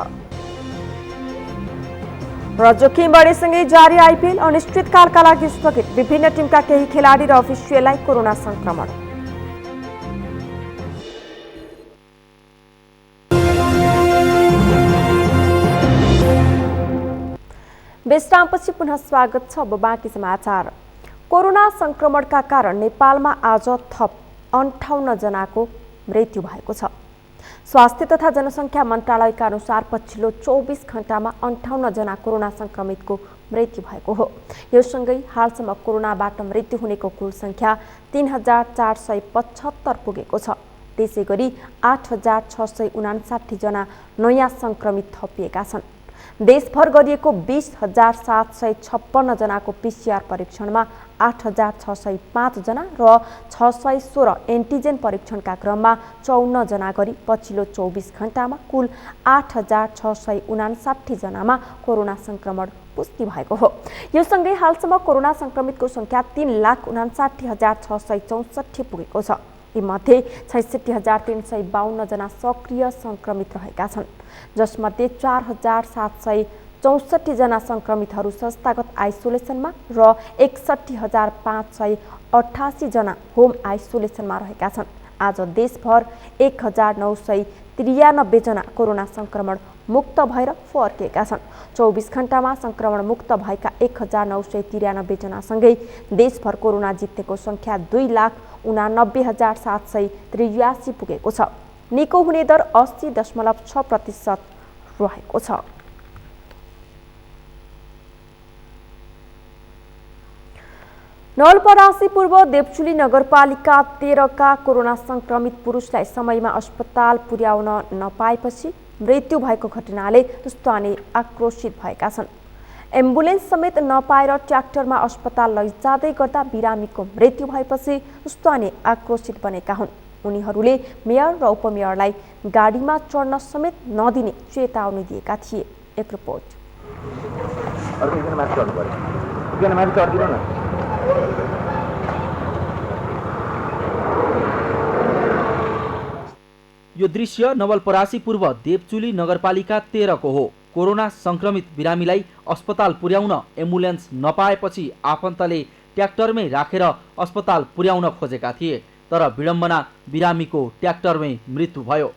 र जोखिम बढेसँगै जारी आइपिएल अनिश्चितकालका लागि स्थगित। विभिन्न टिमका केही खेलाडी र अफिसियललाई कोरोना संक्रमण। विश्रामपछि पुनः स्वागत छ। अब बाँकी समाचार। कोरोना संक्रमणका कारण नेपालमा आज थप 58 जनाको मृत्यु भएको छ। स्वास्थ्य तथा जनसङ्ख्या मन्त्रालयका अनुसार पछिल्लो 24 घण्टामा 58 जना कोरोना संक्रमितको मृत्यु भएको हो। यो सँगै हालसम्म कोरोनाबाट मृत्यु हुनेको कुल संख्या 3475 पुगेको छ। त्यसैगरी 8659 जना नयाँ संक्रमित थपिएका छन्। देशभर गरिएको 20,756 जनाको पीसीआर परीक्षणमा 8,605 जना र 616 एन्टिजेन परीक्षणका क्रममा 54 जना गरी पछिल्लो 24 घण्टामा कुल 8,659 जनामा कोरोना संक्रमण पुष्टि भएको हो। यो सँगै हालसम्म कोरोना संक्रमितको संख्या 3,59,664 पुगेको छ। यीमध्ये 66,352 जना सक्रिय संक्रमित रहेका छन्, जसमध्ये 4,764 जना संक्रमितहरू संस्थागत आइसोलेसनमा र 61,588 जना होम आइसोलेसनमा रहेका छन्। आज देशभर 1,993 जना कोरोना संक्रमण मुक्त भएर फर्किएका छन्। 24 घण्टामा संक्रमण मुक्त भएका 1,993 जनासँगै देशभर कोरोना जित्नेको संख्या 2,89,783 पुगेको छ। निको हुने दर 80.6% रहेको छ। नवलपरासी पूर्व देवचुली नगरपालिका 13 का कोरोना संक्रमित पुरुषलाई समयमा अस्पताल पुर्याउन नपाएपछि मृत्यु भएको घटनाले स्थानीय आक्रोशित भएका छन्। एम्बुलेन्स समेत नपाएर ट्र्याक्टरमा अस्पताल लैजाँदै गर्दा बिरामीको मृत्यु भएपछि स्थानीय आक्रोशित बनेका हुन्। उनीहरूले मेयर र उपमेयरलाई गाडीमा चढ्न समेत नदिने चेतावनी दिएका थिए। एक रिपोर्ट। यो दृश्य नवलपरासी पूर्व देवचुली नगरपालिका 13 को हो। कोरोना संक्रमित बिरामीलाई अस्पताल पुर्याउन एम्बुलेन्स नपाएपछि आफन्तले ट्र्याक्टरमै राखेर अस्पताल पुर्याउन खोजेका थिए, तर विडम्बना बिरामीको ट्र्याक्टरमै मृत्यु भयो।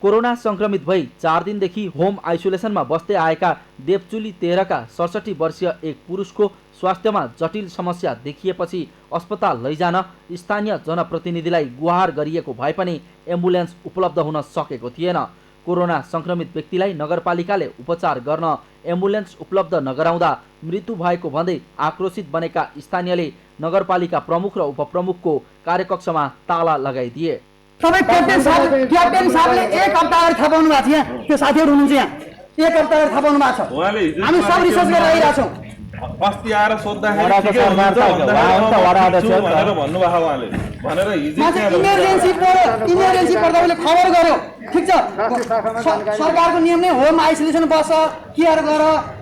कोरोना संक्रमित भई 4 दिनदेखि होम आइसोलेसनमा बस्दै आएका देवचुली 13 का 67 वर्षीय एक पुरुषको स्वास्थ्यमा जटिल समस्या देखिएपछि अस्पताल लैजान स्थानीय जनप्रतिनिधिलाई गुहार गरिएको भए पनि एम्बुलेन्स उपलब्ध हुन सकेको थिएन। कोरोना संक्रमित व्यक्तिलाई नगरपालिकाले उपचार गर्न एम्बुलेन्स उपलब्ध नगराउँदा मृत्यु भएको भन्दै आक्रोशित बनेका स्थानीयले नगरपालिका प्रमुख र उपप्रमुखको कार्यकक्षमा ताला लगाइदिए। सबै क्याप्टेन साहबले एक हप्ता अगाडि थाहा पाउनु भएको थियो। त्यो साथीहरू हुनुहुन्छ यहाँ, एक हप्ता अगाडि थाहा पाउनु भएको छ। हामी सब रिसर्च गरेर आइरहेका छौँ। अस्ति आएर सोद्धाखेरि इमर्जेन्सी पर्दा उसले खबर गर्यो, ठिक छ, सरकारको नियम नै होम आइसोलेसन बस, केयर गर,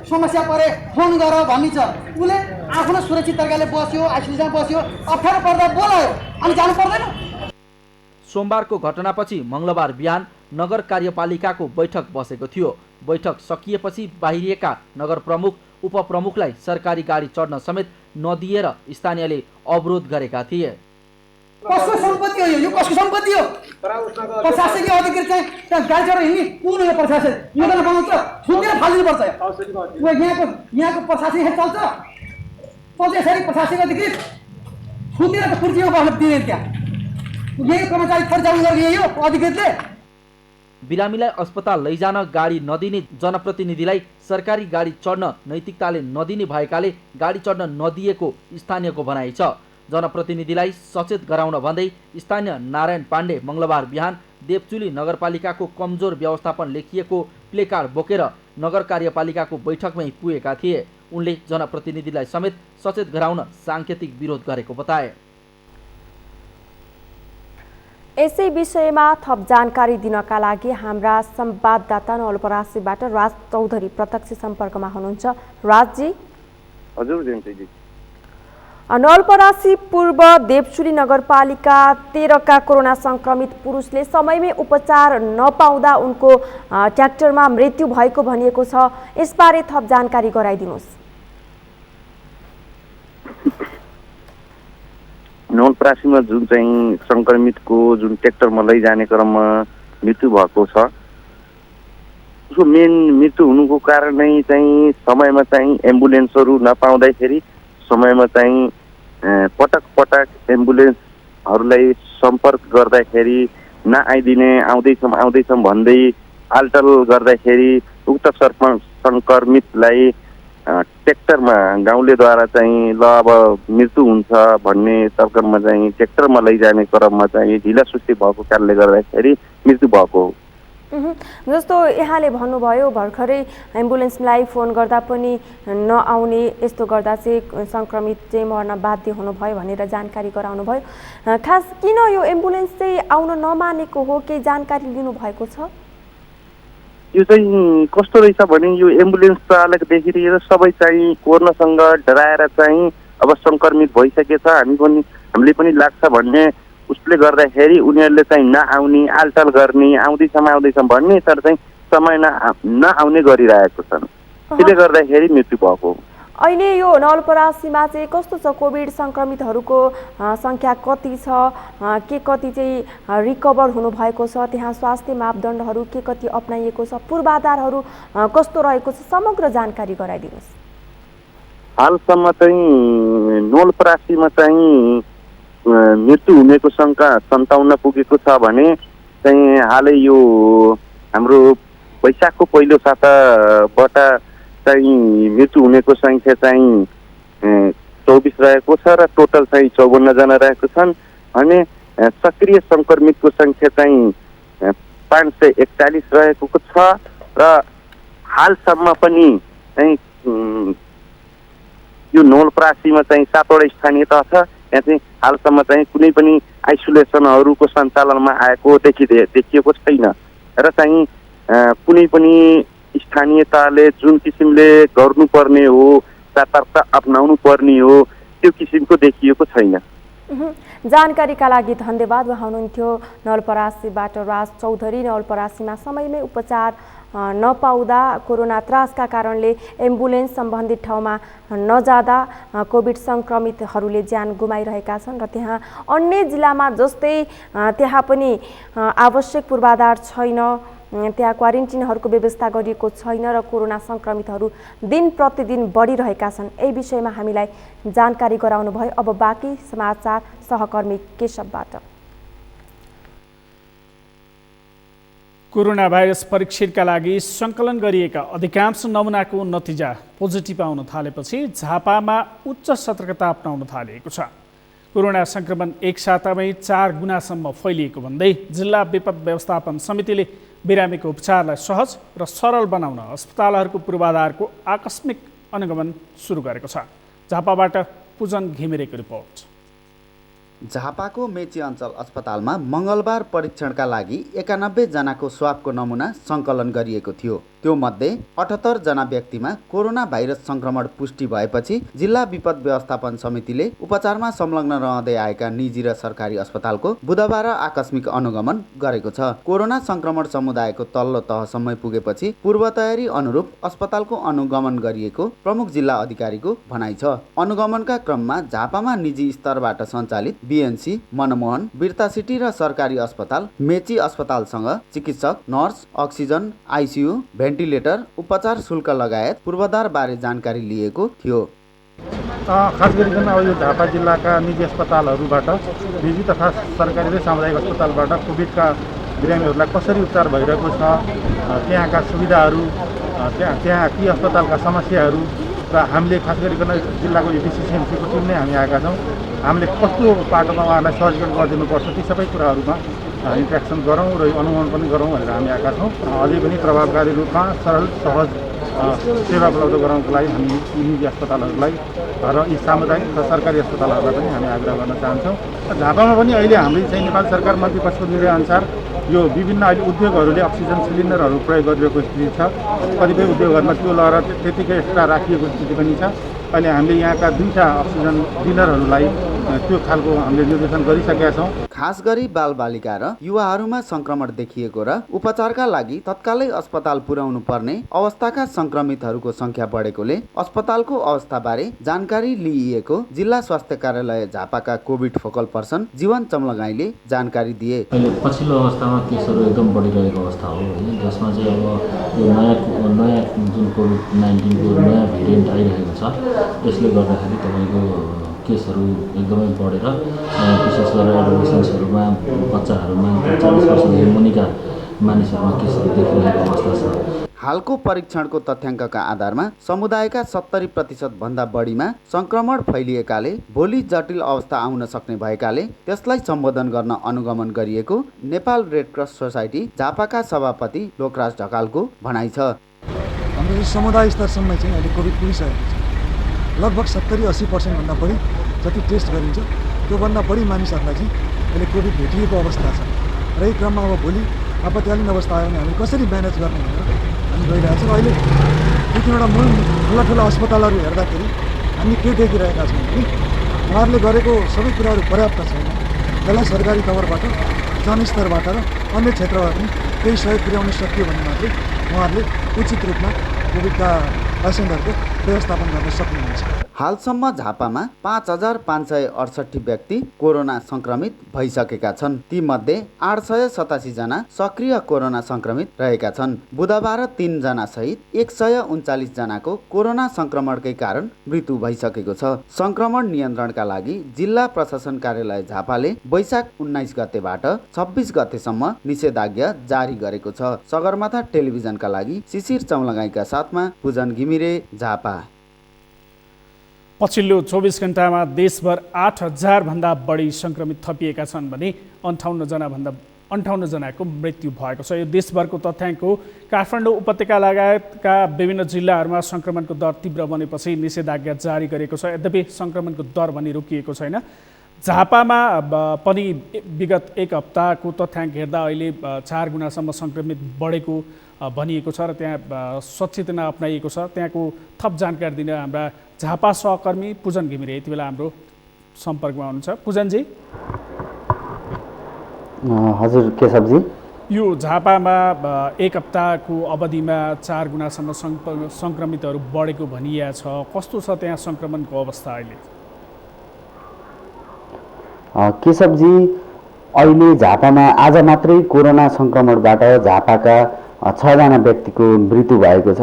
समस्या परे फोन गर भन्ने छ। उसले आफ्नो सुरक्षित तरिकाले बस्यो, आइसोलेसन बस्यो, अप्ठ्यारो पर्दा बोलायो, अनि जानु पर्दैन। सोमबारको घटनापछि मंगलबार बिहान नगर कार्यपालिकाको बैठक बसेको थियो। बैठक सकिएपछि बाहिरिएका नगर प्रमुख उपप्रमुखलाई सरकारी गाडी चढ्न समेत नदिएर स्थानीयले अवरोध गरेका थिए। कसको सम्पत्ति हो यो? कसको सम्पत्ति हो? प्रशासकीय अधिकृत चाहिँ त्यहाँ गाडी चढेर हिँड्ने कुन हो? प्रशासन योजना बनाउँछ, सुनेर फाल्नु पर्छ। यहाँको प्रशासन चल्छ यसरी। प्रशासकीय अधिकृत सुनेर त कुर्सीमा बस्न दिँदैन। त्यहाँ यही कर्मचारी थर जानु गर्ने यो अधिकृतले बिरामीलाई अस्पताल लैजान गाडी नदिने जनप्रतिनिधिलाई सरकारी गाडी चढ्न नैतिकताले नदिने भएकाले गाडी चढ्न नदिएको स्थानीयको भनाइ छ। जनप्रतिनिधिलाई सचेत गराउन भन्दै स्थानीय नारायण पाण्डे मङ्गलबार बिहान देवचुली नगरपालिकाको कमजोर व्यवस्थापन लेखिएको प्लेकार्ड बोकेर नगर कार्यपालिकाको बैठकमै पुगेका थिए। उनले जनप्रतिनिधिलाई समेत सचेत गराउन साङ्केतिक विरोध गरेको बताए। यसै विषयमा थप जानकारी दिनका लागि हाम्रा संवाददाता नवलपरासीबाट राज चौधरी प्रत्यक्ष सम्पर्कमा हुनुहुन्छ। राजजी। हजुर जयन्तीजी। नवलपरासी पूर्व देवचुली नगरपालिका 13 का कोरोना संक्रमित पुरुषले समयमै उपचार नपाउँदा उनको ट्र्याक्टरमा मृत्यु भएको भनिएको छ। यसबारे थप जानकारी गराइदिनुहोस्। नवलपरासीमा जुन चाहिँ संक्रमितको जुन ट्र्याक्टरमा लैजाने क्रममा मृत्यु भएको छ, उसको मेन मृत्यु हुनुको कारण नै चाहिँ समयमा चाहिँ एम्बुलेन्सहरू नपाउँदाखेरि समयमा चाहिँ पटक पटक एम्बुलेन्सहरूलाई सम्पर्क गर्दाखेरि नआइदिने, आउँदैछौँ भन्दै आलटल गर्दाखेरि उक्त संक्रमितलाई ट्र्याक्टरमा गाउँलेद्वारा चाहिँ ल अब मृत्यु हुन्छ भन्ने तर्कमा चाहिँ ट्र्याक्टरमा लैजाने क्रममा चाहिँ ढिलासुस्ती भएको कारणले गर्दाखेरि मृत्यु भएको हो। जस्तो यहाँले भन्नुभयो भर्खरै एम्बुलेन्सलाई फोन गर्दा पनि नआउने, यस्तो गर्दा चाहिँ संक्रमित चाहिँ मर्न बाध्य हुनुभयो भनेर जानकारी गराउनु भयो। खास किन यो एम्बुलेन्स चाहिँ आउन नमानेको हो, केही जानकारी लिनुभएको छ? यो चाहिँ कस्तो रहेछ भने यो एम्बुलेन्स चालकदेखि लिएर सबै चाहिँ कोरोनासँग डराएर चाहिँ अब संक्रमित भइसकेछ हामीले पनि लाग्छ भन्ने उसले गर्दाखेरि उनीहरूले चाहिँ नआउने, आलटाल गर्ने, आउँदैछौँ भन्ने, तर चाहिँ समय नआउने गरिरहेको छन्। त्यसले गर्दाखेरि मृत्यु भएको। अहिले यो नवलपरासीमा चाहिँ कस्तो छ? कोभिड संक्रमितहरूको संख्या कति छ? के कति चाहिँ रिकभर हुनुभएको छ? त्यहाँ स्वास्थ्य मापदण्डहरू के कति अप्नाइएको छ? पूर्वाधारहरू कस्तो रहेको छ? समग्र जानकारी गराइदिनुहोस्। हालसम्म चाहिँ नवलपरासीमा चाहिँ मृत्यु हुनेको सङ्ख्या 57 पुगेको छ भने चाहिँ हालै यो हाम्रो वैशाखको पहिलो साताबाट चाहिँ मृत्यु हुनेको सङ्ख्या चाहिँ 24 रहेको छ र टोटल चाहिँ 54 जना रहेको छन् भने सक्रिय संक्रमितको सङ्ख्या चाहिँ 541 रहेको छ र हालसम्म पनि चाहिँ यो नवलपरासीमा चाहिँ 7 वटा स्थानीय तह छ। यहाँ चाहिँ हालसम्म चाहिँ कुनै पनि आइसोलेसनहरूको सञ्चालनमा आएको देखिएको छैन र चाहिँ कुनै पनि स्थानीयताले जुन किसिमले गर्नुपर्ने हो, सतर्कता अपनाउनु पर्ने हो, त्यो किसिमको देखिएको छैन। जानकारीका लागि धन्यवाद। उहाँ हुनुहुन्थ्यो नवलपरासीबाट राज चौधरी। नवलपरासीमा समयमै उपचार नपाउँदा कोरोना त्रासका कारणले एम्बुलेन्स सम्बन्धित ठाउँमा नजाँदा कोभिड संक्रमितहरूले ज्यान गुमाइरहेका छन् र त्यहाँ अन्य जिल्लामा जस्तै त्यहाँ पनि आवश्यक पूर्वाधार छैन, त्यहाँ क्वारेन्टिनहरूको व्यवस्था गरिएको छैन र कोरोना संक्रमितहरू दिन प्रतिदिन बढिरहेका छन्। यही विषयमा हामीलाई जानकारी गराउनु भयो। अब बाँकी समाचार सहकर्मी केशवबाट। कोरोना भाइरस परीक्षणका लागि सङ्कलन गरिएका अधिकांश नमुनाको नतिजा पोजिटिभ आउन थालेपछि झापामा उच्च सतर्कता अपनाउन थालिएको छ। कोरोना सङ्क्रमण एक सातामै 4 गुणासम्म फैलिएको भन्दै जिल्ला विपद व्यवस्थापन समितिले बिरामीको उपचारलाई सहज र सरल बनाउन अस्पतालहरूको पूर्वाधारको आकस्मिक अनुगमन सुरु गरेको छ। झापाबाट पूजन घिमिरेको रिपोर्ट। झापाको मेची अञ्चल अस्पतालमा मङ्गलबार परीक्षणका लागि 91 जनाको स्वाबको नमुना सङ्कलन गरिएको थियो। त्यो मध्ये 78 जना व्यक्तिमा कोरोना भाइरस संक्रमण पुष्टि भएपछि जिल्ला विपद व्यवस्थापन समितिले उपचारमा संलग्न रहँदै आएका निजी र सरकारी अस्पतालको बुधबार आकस्मिक अनुगमन गरेको छ। कोरोना संक्रमण समुदायको तल्लो तहसम्म पुगेपछि पूर्व तयारी अनुरूप अस्पतालको अनुगमन गरिएको प्रमुख जिल्ला अधिकारीको भनाइ छ। अनुगमनका क्रममा झापामा निजी स्तरबाट सञ्चालित बीएनसी, मनमोहन, बिर्ता सिटी र सरकारी अस्पताल मेची अस्पतालसँग चिकित्सक, नर्स, अक्सिजन, आइसियु, भेन्टिलेटर, उपचार शुल्क लगायत पूर्वाधार बारे जानकारी लिएको थियो। खास गरिकन अब यो झापा जिल्लाका निजी अस्पतालहरूबाट, निजी तथा सरकारी र सामुदायिक अस्पतालबाट कोभिडका बिरामीहरूलाई कसरी उपचार भइरहेको छ, त्यहाँका सुविधाहरू, त्यहाँ ती अस्पतालका समस्याहरू र हामीले खास गरिकन जिल्लाको यो डिसिसिएमसीको टिम नै हामी आएका छौँ। हामीले कस्तो पाटोमा उहाँहरूलाई सहजीकरण गरिदिनुपर्छ ती सबै कुराहरूमा इन्ट्रेक्सन गरौँ र अनुगमन पनि गरौँ भनेर हामी आएका छौँ। अझै पनि प्रभावकारी रूपमा सरल सहज सेवा उपलब्ध गराउनको लागि हामी यी निजी अस्पतालहरूलाई र यी सामुदायिक र सरकारी अस्पतालहरूलाई पनि हामी आग्रह गर्न चाहन्छौँ। झापामा पनि अहिले हामीले चाहिँ नेपाल सरकार मन्त्रीपरिषदको निर्णयअनुसार यो विभिन्न अहिले उद्योगहरूले अक्सिजन सिलिन्डरहरू प्रयोग गरिरहेको स्थिति छ। कतिपय उद्योगहरूमा त्यो लगेर त्यतिकै एक्स्ट्रा राखिएको स्थिति पनि छ। अहिले हामीले यहाँका 2टा अक्सिजन डिलरहरूलाई त्यो खालको हामीले निर्देशन गरिसकेका छौँ। खास गरी बालबालिका र युवाहरूमा संक्रमण देखिएको र उपचारका लागि तत्कालै अस्पताल पुर्याउनु पर्ने अवस्थाका संक्रमितहरूको संख्या बढेकोले अस्पतालको अवस्थाबारे जानकारी लिइएको जिल्ला स्वास्थ्य कार्यालय झापाका कोभिड फोकल पर्सन जीवन चमलगाईले जानकारी दिए। अहिले पछिल्लो अवस्थामा केसहरू एकदम बढिरहेको अवस्था हो होइन, जसमा चाहिँ अब यो नयाँ जुन कोभिड-19 को नयाँ भेरिएन्ट आइरहेको छ, यसले गर्दाखेरि तपाईँको केसहरू एकदमै बढेर विशेष गरेर एडोलेसेन्ट्सहरूमा, बच्चाहरूमा 40 वर्षदेखि मुनिका मानिसहरूमा केसहरू देखिरहेको अवस्था छ। हालको परीक्षणको तथ्याङ्कका आधारमा समुदायका 70% भन्दा बढीमा संक्रमण फैलिएकाले भोलि जटिल अवस्था आउन सक्ने भएकाले त्यसलाई सम्बोधन गर्न अनुगमन गरिएको नेपाल रेड क्रस सोसाइटी झापाका सभापति लोकराज ढकालको भनाइ छ। हाम्रो समुदाय स्तरसम्म चाहिँ अहिले कोभिड पुगिसकेको छ। लगभग 70-80% भन्दा बढी जति टेस्ट गरिन्छ त्योभन्दा बढी मानिसहरूलाई चाहिँ अहिले कोभिड भेटिएको अवस्था छ। र यही क्रममा अब भोलि आपतकालीन अवस्था आयो भने हामी कसरी म्यानेज गर्ने भनेर हामी गइरहेको छौँ। अहिले दुई तिनवटा ठुला अस्पतालहरू हेर्दाखेरि हामी के देखिरहेका छौँ भने उहाँहरूले गरेको सबै कुराहरू पर्याप्त छैन। त्यसलाई सरकारी तवरबाट, जनस्तरबाट र अन्य क्षेत्रबाट पनि केही सहयोग पुर्याउन सकियो भने मात्रै उहाँहरूले उचित रूपमा कोभिडका पेसेन्टहरूको व्यवस्थापन गर्न सक्नुहुन्छ। हालसम्म झापामा 5568 व्यक्ति कोरोना संक्रमित भइसकेका छन्। तीमध्ये 887 जना सक्रिय कोरोना संक्रमित रहेका छन्। बुधबार 3 जना सहित 139 जनाको कोरोना संक्रमणकै कारण मृत्यु भइसकेको छ। संक्रमण नियन्त्रणका लागि जिल्ला प्रशासन कार्यालय झापाले वैशाख 19 गतेबाट 26 गतेसम्म निषेधाज्ञा जारी गरेको छ। सगरमाथा टेलिभिजनका लागि शिशिर चमलगाईका साथमा पूजन घिमिरे, झापा। पछिल्लो 24 घण्टामा देशभर 8000 भन्दा बढी संक्रमित थपिएका छन् भने 58 जनाको मृत्यु भएको छ। यो देशभरको तथ्याङ्क हो। काठमाडौँ उपत्यका लगायतका विभिन्न जिल्लाहरूमा संक्रमणको दर तीव्र बनेपछि निषेधाज्ञा जारी गरेको छ। यद्यपि संक्रमणको दर भने रोकिएको छैन। झापामा पनि विगत एक हप्ताको तथ्याङ्क हेर्दा अहिले 4 गुणासम्म संक्रमित बढेको भनिएको छ र त्यहाँ सचेतना अपनाइएको छ। त्यहाँको थप जानकारी दिन हाम्रा झापा सहकर्मी पूजन घिमिरे यति बेला हाम्रो सम्पर्कमा हुनुहुन्छ। पूजनजी। हजुर केशवजी, यो झापामा एक हप्ताको अवधिमा 4 गुणासम्म संक्रमितहरू बढेको भनिएको छ। कस्तो छ त्यहाँ संक्रमणको अवस्था अहिले? केशवजी, अहिले झापामा आज मात्रै कोरोना संक्रमणबाट झापाका 6 जना व्यक्तिको मृत्यु भएको छ,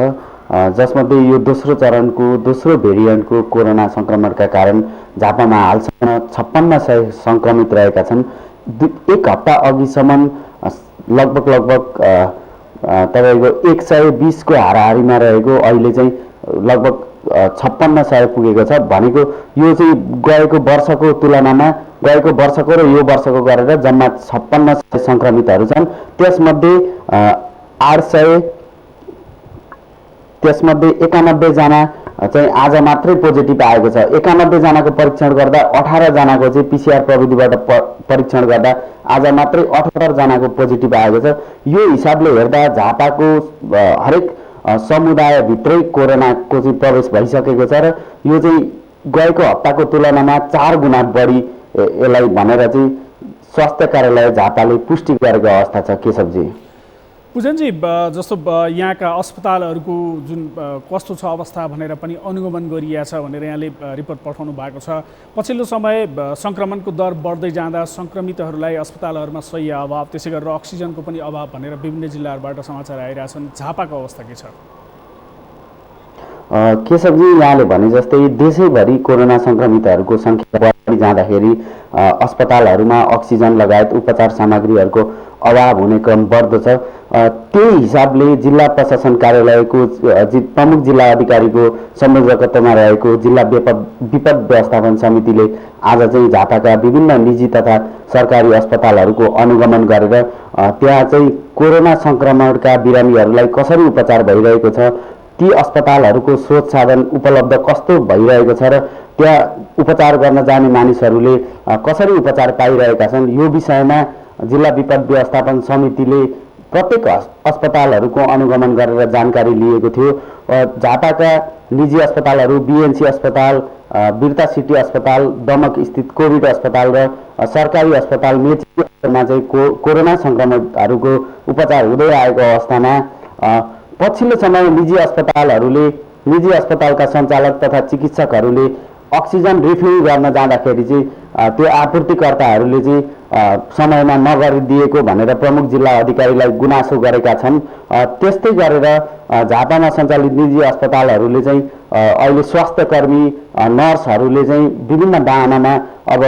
जसमध्ये यो दोस्रो चरणको दोस्रो भेरिएन्टको कोरोना संक्रमणका कारण झापामा हालसम्म 5600 संक्रमित रहेका छन्। एक हप्ता अघिसम्म लगभग तपाईँको 120 को हाराहारीमा रहेको अहिले चाहिँ लगभग 5600 पुगेको छ। भनेको यो चाहिँ गएको वर्षको तुलनामा गएको वर्षको र यो वर्षको गरेर जम्मा 5600 संक्रमितहरू छन्। त्यसमध्ये 91 जना चाहिँ आज मात्रै पोजिटिभ आएको छ। 91 जनाको परीक्षण गर्दा 18 जनाको चाहिँ पिसिआर प्रविधिबाट परीक्षण गर्दा आज मात्रै 78 जनाको पोजिटिभ आएको छ। यो हिसाबले हेर्दा झापाको हरेक समुदायभित्रै कोरोनाको चाहिँ प्रवेश भइसकेको छ र यो चाहिँ गएको हप्ताको तुलनामा 4 गुणा बढी यसलाई भनेर चाहिँ स्वास्थ्य कार्यालय झापाले पुष्टि गरेको अवस्था छ। केशवजी, पूजनजी, जस्तो यहाँका अस्पतालहरूको जुन कस्तो छ अवस्था भनेर पनि अनुगमन गरिएको छ भनेर यहाँले रिपोर्ट पठाउनु भएको छ। पछिल्लो समय संक्रमणको दर बढ्दै जाँदा संक्रमितहरूलाई अस्पतालहरूमा सही अभाव, त्यसै गरेर अक्सिजनको पनि अभाव भनेर विभिन्न जिल्लाहरूबाट समाचार आइरहेछन्। झापाको अवस्था के छ? केशवजी, यहाँले भने जस्तै देशैभरि कोरोना संक्रमितहरूको सङ्ख्या बढ्दै जाँदाखेरि अस्पतालहरूमा अक्सिजन लगायत उपचार सामग्रीहरूको अभाव हुने क्रम बढ्दो छ। त्यही हिसाबले जिल्ला प्रशासन कार्यालयको प्रमुख जिल्ला अधिकारीको संयोजकत्वमा रहेको जिल्ला विपद व्यवस्थापन समितिले आज चाहिँ झापाका विभिन्न निजी तथा सरकारी अस्पतालहरूको अनुगमन गरेर त्यहाँ चाहिँ कोरोना संक्रमणका बिरामीहरूलाई कसरी उपचार भइरहेको छ, ती अस्पतालहरूको स्रोत साधन उपलब्ध कस्तो भइरहेको छ र त्यहाँ उपचार गर्न जाने मानिसहरूले कसरी उपचार पाइरहेका छन्, यो विषयमा जिल्ला विपद व्यवस्थापन समितिले प्रत्येक अस्पतालहरूको अनुगमन गरेर जानकारी लिएको थियो। झापाका निजी अस्पतालहरू बीएनसी अस्पताल, वीरता सिटी अस्पताल, दमक स्थित कोभिड अस्पताल र सरकारी अस्पताल मेचीमा चाहिँ कोरोना संक्रमितहरूको उपचार हुँदै आएको अवस्थामा पछिल्लो समय निजी अस्पतालका सञ्चालक तथा चिकित्सकहरूले अक्सिजन रिफिल गर्न जाँदाखेरि चाहिँ त्यो आपूर्तिकर्ताहरूले चाहिँ समयमा नगरिदिएको भनेर प्रमुख जिल्ला अधिकारीलाई गुनासो गरेका छन्। त्यस्तै गरेर झापामा सञ्चालित निजी अस्पतालहरूले चाहिँ अहिले स्वास्थ्यकर्मी नर्सहरूले चाहिँ विभिन्न बाहनामा अब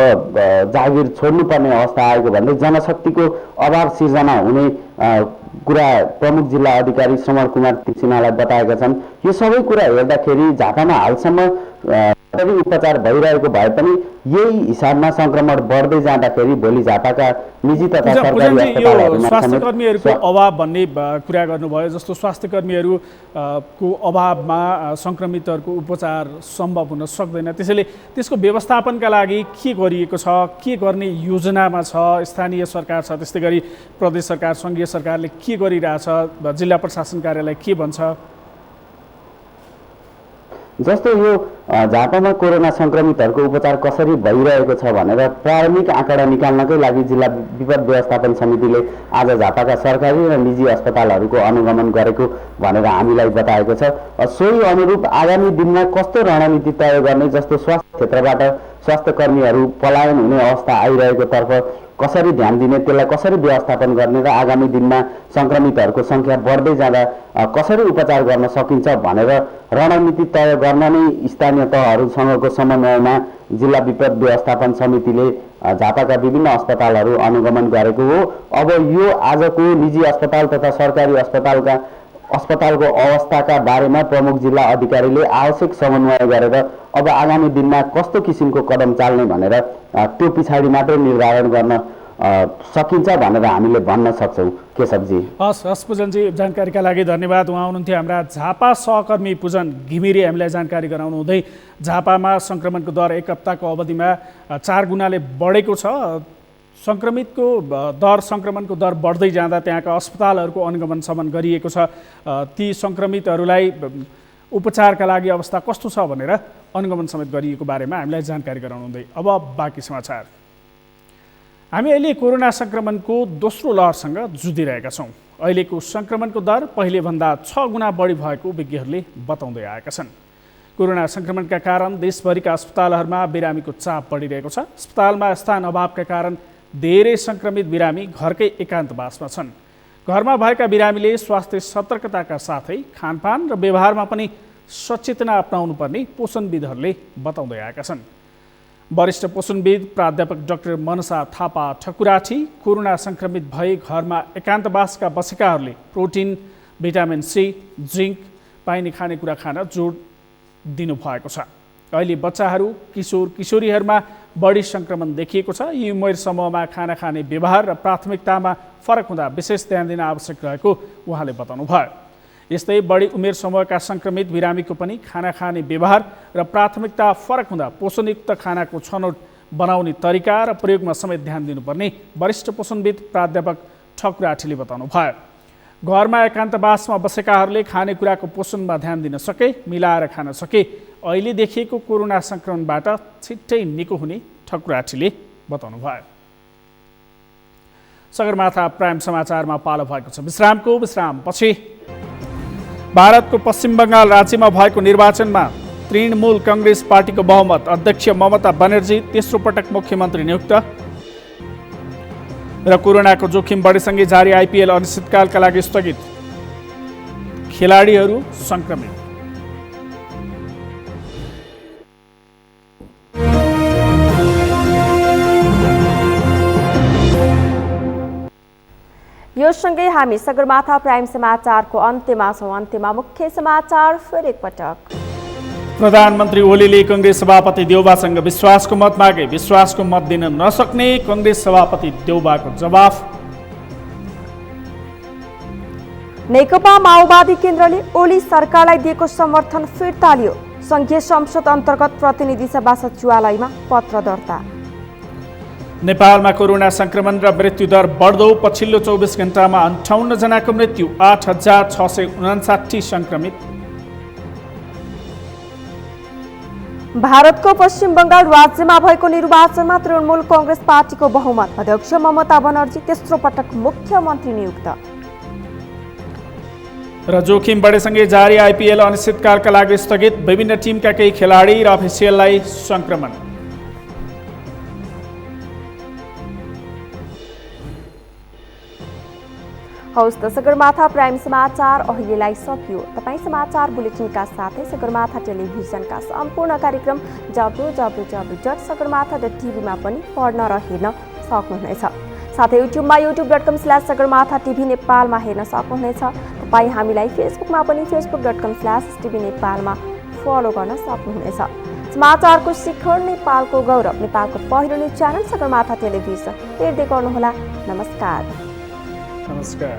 जागिर छोड्नुपर्ने अवस्था आएको भन्दै जनशक्तिको अभाव सिर्जना हुने कुरा प्रमुख जिल्ला अधिकारी समर कुमार तिसिनालाई बताएका छन्। यो सबै कुरा हेर्दाखेरि झापामा हालसम्म उपचार भइरहेको भए पनि यही हिसाबमा संक्रमण बढ्दै जाँदाखेरि भोलि झापाका निजी तथा सरकारी अस्पतालहरूमा स्वास्थ्यकर्मीहरूको अभाव भन्ने कुरा गर्नुभयो। जस्तो स्वास्थ्यकर्मीहरूको अभावमा संक्रमितहरूको उपचार सम्भव हुन सक्दैन, त्यसैले त्यसको व्यवस्थापनका लागि के गरिएको छ, के गर्ने योजनामा छ स्थानीय सरकार छ, त्यस्तै गरी प्रदेश सरकार सङ्घीय सरकारले के गरिरहेछ, जिल्ला प्रशासन कार्यालय के भन्छ? जस्तो यो झापामा कोरोना संक्रमितहरूको उपचार कसरी भइरहेको छ भनेर प्रारम्भिक आँकडा निकाल्नकै लागि जिल्ला विपद व्यवस्थापन समितिले आज झापाका सरकारी र निजी अस्पतालहरूको अनुगमन गरेको भनेर हामीलाई बताएको छ। सोही अनुरूप आगामी दिनमा कस्तो रणनीति तय गर्ने, जस्तो स्वास्थ्य क्षेत्रबाट स्वास्थ्यकर्मीहरू पलायन हुने अवस्था आइरहेको तर्फ कसरी ध्यान दिने, त्यसलाई कसरी व्यवस्थापन गर्ने र आगामी दिनमा संक्रमितहरूको सङ्ख्या बढ्दै जाँदा कसरी उपचार गर्न सकिन्छ भनेर रणनीति तय गर्न नै स्थानीय तहहरूसँगको समन्वयमा जिल्ला विपद व्यवस्थापन समितिले झापाका विभिन्न अस्पतालहरू अनुगमन गरेको हो। अब यो आजको निजी अस्पताल तथा सरकारी अस्पतालको अवस्थाका बारेमा प्रमुख जिल्ला अधिकारीले आवश्यक समन्वय गरेर अब आगामी दिनमा कस्तो किसिमको कदम चाल्ने भनेर त्यो पछाडि मात्रै निर्धारण गर्न सकिन्छ भनेर हामीले भन्न सक्छौँ। केशवजी। हस् पुजनजी, जानकारीका लागि धन्यवाद। उहाँ हुनुहुन्थ्यो हाम्रा झापा सहकर्मी पुजन घिमिरे। हामीलाई जानकारी गराउनु हुँदै झापामा सङ्क्रमणको दर एक हप्ताको अवधिमा 4 गुणाले बढेको छ। सङ्क्रमणको दर बढ्दै जाँदा त्यहाँका अस्पतालहरूको अनुगमन सम्म गरिएको छ। ती सङ्क्रमितहरूलाई उपचारका लागि अवस्था कस्तो छ भनेर अनुगमन समेत गरिएको बारेमा हामीलाई जानकारी गराउनु हुँदै अब बाँकी समाचार। हामी अहिले कोरोना सङ्क्रमणको दोस्रो लहरसँग जुधिरहेका छौँ। अहिलेको सङ्क्रमणको दर पहिलेभन्दा 6 गुणा बढी भएको विज्ञहरूले बताउँदै आएका छन्। कोरोना सङ्क्रमणका कारण देशभरिका अस्पतालहरूमा बिरामीको चाप बढिरहेको छ। अस्पतालमा स्थान अभावका कारण धेरै सङ्क्रमित बिरामी घरकै एकान्तवासमा छन्। घरमा भएका बिरामीले स्वास्थ्य सतर्कताका साथै खानपान र व्यवहारमा पनि सचेतना अपनाउनुपर्ने पोषणविदहरूले बताउँदै आएका छन्। वरिष्ठ पोषणविद प्राध्यापक डाक्टर मनसा थापा ठकुराठी कोरोना सङ्क्रमित भए घरमा एकान्तवासका बसेकाहरूले प्रोटिन, भिटामिन सी, जिङ्क पाइने खानेकुरा खान जोड दिनुभएको छ। अहिले बच्चाहरू, किशोर किशोरीहरूमा बढी सङ्क्रमण देखिएको छ। यी उमेर समूहमा खाना खाने व्यवहार र प्राथमिकतामा फरक हुँदा विशेष ध्यान दिन आवश्यक रहेको उहाँले बताउनुभयो। यस्तै बढी उमेर समूहका सङ्क्रमित बिरामीको पनि खाना खाने व्यवहार र प्राथमिकता फरक हुँदा पोषणयुक्त खानाको छनौट बनाउने तरिका र प्रयोगमा समेत ध्यान दिनुपर्ने वरिष्ठ पोषणविद प्राध्यापक ठकुराठीले बताउनुभयो। घरमा एकान्तवासमा बसेकाहरूले खानेकुराको पोषणमा ध्यान दिन सके, मिलाएर खान सके अहिले देखिएको कोरोना सङ्क्रमणबाट छिट्टै निको हुने ठकुराठीले बताउनुभयो। सगरमाथा प्राइम समाचारमा पालो भएको छ विश्रामपछि। भारतको पश्चिम बङ्गाल राज्यमा भएको निर्वाचनमा तृणमूल काङ्ग्रेस पार्टीको बहुमत, अध्यक्ष ममता बनर्जी तेस्रो पटक मुख्यमन्त्री नियुक्त र कोरोनाको जोखिम बढेसँगै जारी आइपिएल अनिश्चितकालका लागि स्थगित, खेलाडीहरू सङ्क्रमित। यो सँगै हामी सगरमाथा प्राइम समाचारको अन्त्यमा छौँ। अन्त्यमा मुख्य समाचार फेरि एकपटक। प्रधानमन्त्री ओलीले कङ्ग्रेस सभापति देउबासँग विश्वासको मत मागे। विश्वासको मत दिन नसक्ने कङ्ग्रेस सभापति देउबाको जवाफ। नेकपा माओवादी केन्द्रले ओली सरकारलाई दिएको समर्थन फिर्ता लियो। संघीय संसद अन्तर्गत प्रतिनिधि सभा सचिवालयमा पत्र दर्ता। नेपालमा कोरोना संक्रमण र मृत्युदर बढ्दो। पछिल्लो 24 घण्टामा 58 जनाको मृत्यु, 8659 संक्रमित। भारतको पश्चिम बङ्गाल राज्यमा भएको निर्वाचनमा तृणमूल कङ्ग्रेस पार्टीको बहुमत। अध्यक्ष ममता बनर्जी तेस्रो पटक मुख्यमन्त्री नियुक्त। र जोखिम बढेसँगै जारी आइपिएल अनिश्चितकालका लागि स्थगित। विभिन्न टिमका केही खेलाडी र अफिसियललाई संक्रमण। हौस् त सगरमाथा प्राइम समाचार अहिलेलाई सकियो। तपाईँ समाचार बुलेटिनका साथै सगरमाथा टेलिभिजनका सम्पूर्ण कार्यक्रम www.sagarmatha.tv मा पनि पढ्न र हेर्न सक्नुहुनेछ। साथै युट्युबमा youtube.com/sagarmatha TV नेपालमा हेर्न सक्नुहुनेछ। तपाईँ हामीलाई फेसबुकमा पनि facebook.com/tv नेपालमा फलो गर्न सक्नुहुनेछ। समाचारको शिखर, नेपालको गौरव, नेपालको पहिलो न्युज च्यानल सगरमाथा टेलिभिजन हेर्दै गर्नुहोला। नमस्कार। नमस्कार।